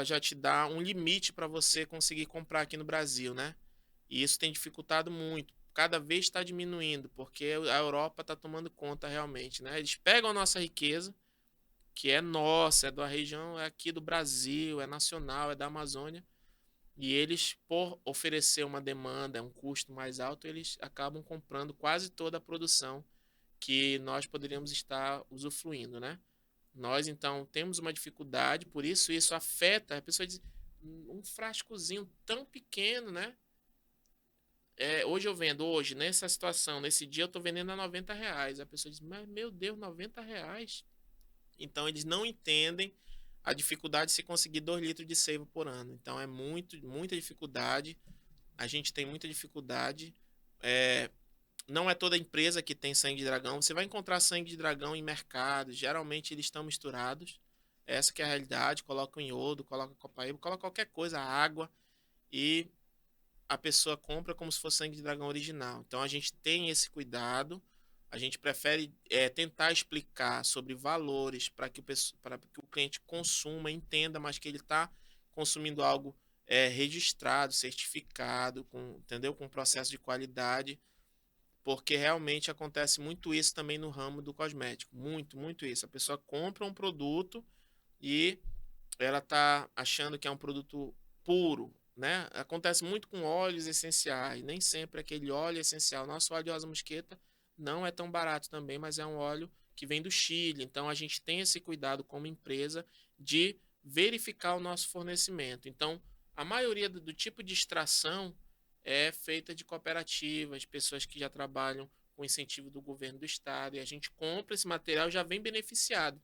já te dá um limite para você conseguir comprar aqui no Brasil, né? E isso tem dificultado muito. Cada vez está diminuindo, porque a Europa está tomando conta realmente, né? Eles pegam a nossa riqueza, que é nossa, é da região, é aqui do Brasil, é nacional, é da Amazônia, e eles, por oferecer uma demanda, um custo mais alto, eles acabam comprando quase toda a produção que nós poderíamos estar usufruindo, né? Nós, então, temos uma dificuldade, por isso afeta. A pessoa diz, um frascozinho tão pequeno, né? Hoje eu vendo, hoje, nessa situação, nesse dia, eu estou vendendo a R$ 90. A pessoa diz, mas meu Deus, R$ 90? Então, eles não entendem a dificuldade de se conseguir 2 litros de seiva por ano. Então é muita dificuldade. A gente tem muita dificuldade. Não é toda empresa que tem sangue de dragão. Você vai encontrar sangue de dragão em mercados. Geralmente eles estão misturados. Essa que é a realidade. Coloca em iodo, coloca copaíba, coloca qualquer coisa, água. E a pessoa compra como se fosse sangue de dragão original. Então a gente tem esse cuidado. A gente prefere tentar explicar sobre valores para que o cliente consuma, entenda, mas que ele está consumindo algo registrado, certificado, entendeu? Com processo de qualidade, porque realmente acontece muito isso também no ramo do cosmético. Muito isso. A pessoa compra um produto e ela está achando que é um produto puro, né? Acontece muito com óleos essenciais. Nem sempre aquele óleo essencial. Nosso óleo de rosa mosqueta não é tão barato também, mas é um óleo que vem do Chile. Então a gente tem esse cuidado como empresa de verificar o nosso fornecimento. Então, a maioria do tipo de extração é feita de cooperativas, pessoas que já trabalham com incentivo do governo do estado, e a gente compra esse material e já vem beneficiado.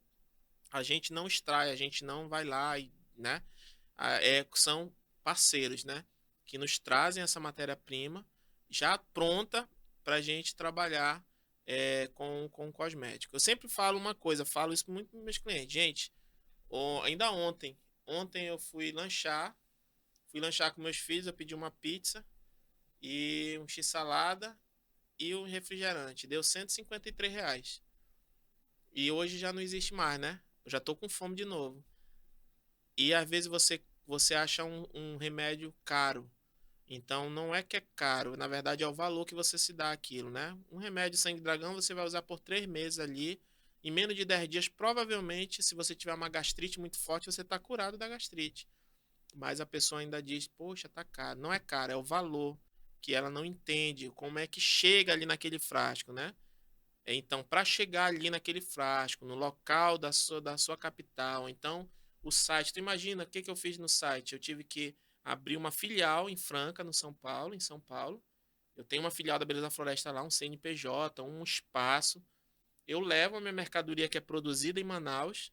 A gente não extrai, a gente não vai lá e, né? São parceiros, né? Que nos trazem essa matéria-prima já pronta para a gente trabalhar com cosmético. Eu sempre falo uma coisa, falo isso muito para meus clientes. Gente, ainda ontem eu fui lanchar com meus filhos, eu pedi uma pizza e um x-salada e um refrigerante. Deu R$ 153. E hoje já não existe mais, né? Eu já tô com fome de novo. E às vezes você acha um remédio caro. Então não é que é caro, na verdade é o valor que você se dá àquilo, né? Um remédio sangue de dragão você vai usar por 3 meses ali. Em menos de 10 dias, provavelmente, se você tiver uma gastrite muito forte, você está curado da gastrite. Mas a pessoa ainda diz, poxa, tá caro. Não é caro, é o valor que ela não entende como é que chega ali naquele frasco, né? Então, para chegar ali naquele frasco, no local da sua capital, então, o site, tu imagina o que eu fiz no site? Eu tive que abrir uma filial em Franca, no São Paulo, em São Paulo. Eu tenho uma filial da Beleza Floresta lá, um CNPJ, um espaço. Eu levo a minha mercadoria que é produzida em Manaus,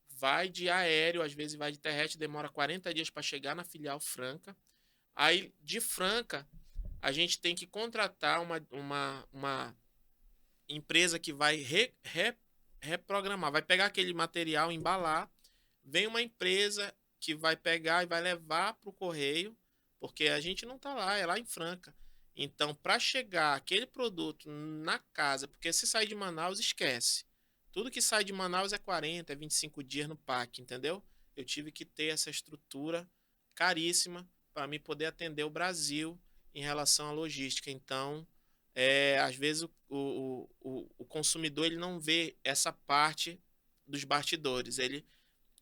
vai de aéreo, às vezes vai de terrestre, demora 40 dias para chegar na filial Franca. Aí, de Franca, a gente tem que contratar uma empresa que vai reprogramar, vai pegar aquele material, embalar, vem uma empresa que vai pegar e vai levar para o correio, porque a gente não está lá, é lá em Franca. Então, para chegar aquele produto na casa, porque se sair de Manaus, esquece. Tudo que sai de Manaus é 40, é 25 dias no PAC, entendeu? Eu tive que ter essa estrutura caríssima para me poder atender o Brasil em relação à logística. Então, às vezes o consumidor ele não vê essa parte dos bastidores. Ele,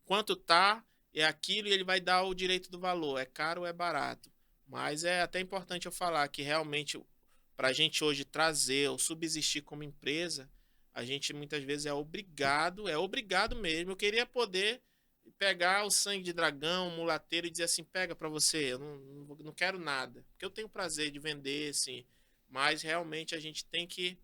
quanto tá, é aquilo e ele vai dar o direito do valor. É caro ou é barato. Mas é até importante eu falar que realmente, para a gente hoje trazer ou subsistir como empresa, a gente muitas vezes é obrigado mesmo. Eu queria poder pegar o sangue de dragão, o mulateiro e dizer assim, pega para você, eu não quero nada. Porque eu tenho prazer de vender, assim, mas realmente a gente tem que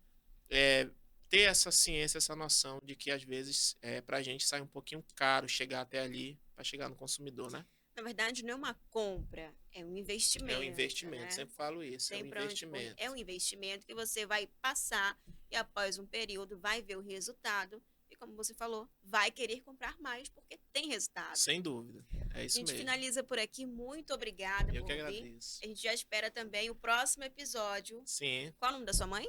é, ter essa ciência, essa noção de que às vezes para a gente sai um pouquinho caro chegar até ali para chegar no consumidor, né? Na verdade, não é uma compra, é um É um investimento, investimento, né? sempre falo isso, é um Sempre é investimento. um investimento que você vai passar e após um período vai ver o resultado e, como você falou, vai querer comprar mais porque tem resultado. Sem dúvida, é A isso gente mesmo. finaliza por aqui. Muito obrigada Eu que por vir. agradeço. A gente já espera também o próximo episódio. Sim, Qual é o nome da sua mãe?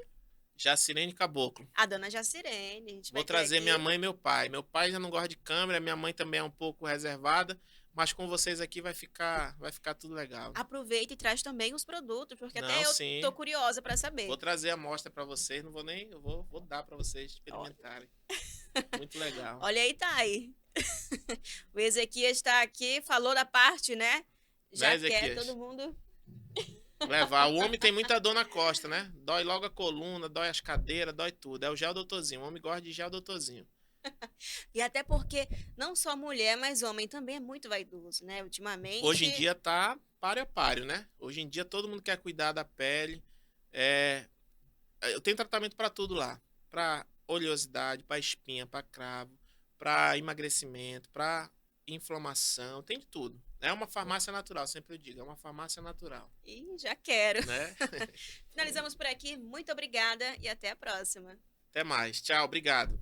Jacirene Caboclo. A dona Jacirene. A gente Vou vai ter trazer minha aqui. mãe e meu pai. Meu pai já não gosta de câmera, minha mãe também é um pouco reservada, mas com vocês aqui vai ficar tudo legal. Aproveita e traz também os produtos, porque Não, até eu tô sim. curiosa para Vou saber. trazer a amostra para vocês, não vou nem, eu vou dar para vocês experimentarem. Muito legal. Olha aí, tá aí. O Ezequias está aqui, falou da parte, né? Né, Já quer todo Ezequias? mundo. Levar. O homem tem muita dor na costa, né? Dói logo a coluna, dói as cadeiras, dói tudo. É o gel doutorzinho. O homem gosta de gel doutorzinho. E até porque não só mulher, mas homem também é muito vaidoso, né? Hoje em Ultimamente, dia tá páreo a páreo, né? Hoje em dia todo mundo quer cuidar da pele. É, eu tenho tratamento para tudo lá. Para oleosidade, para espinha, para cravo, para emagrecimento, para inflamação, tem de tudo. É uma farmácia natural, sempre eu digo, é uma farmácia natural, E já quero. né? Finalizamos por aqui. Muito obrigada e até a próxima. Até mais. Tchau, obrigado.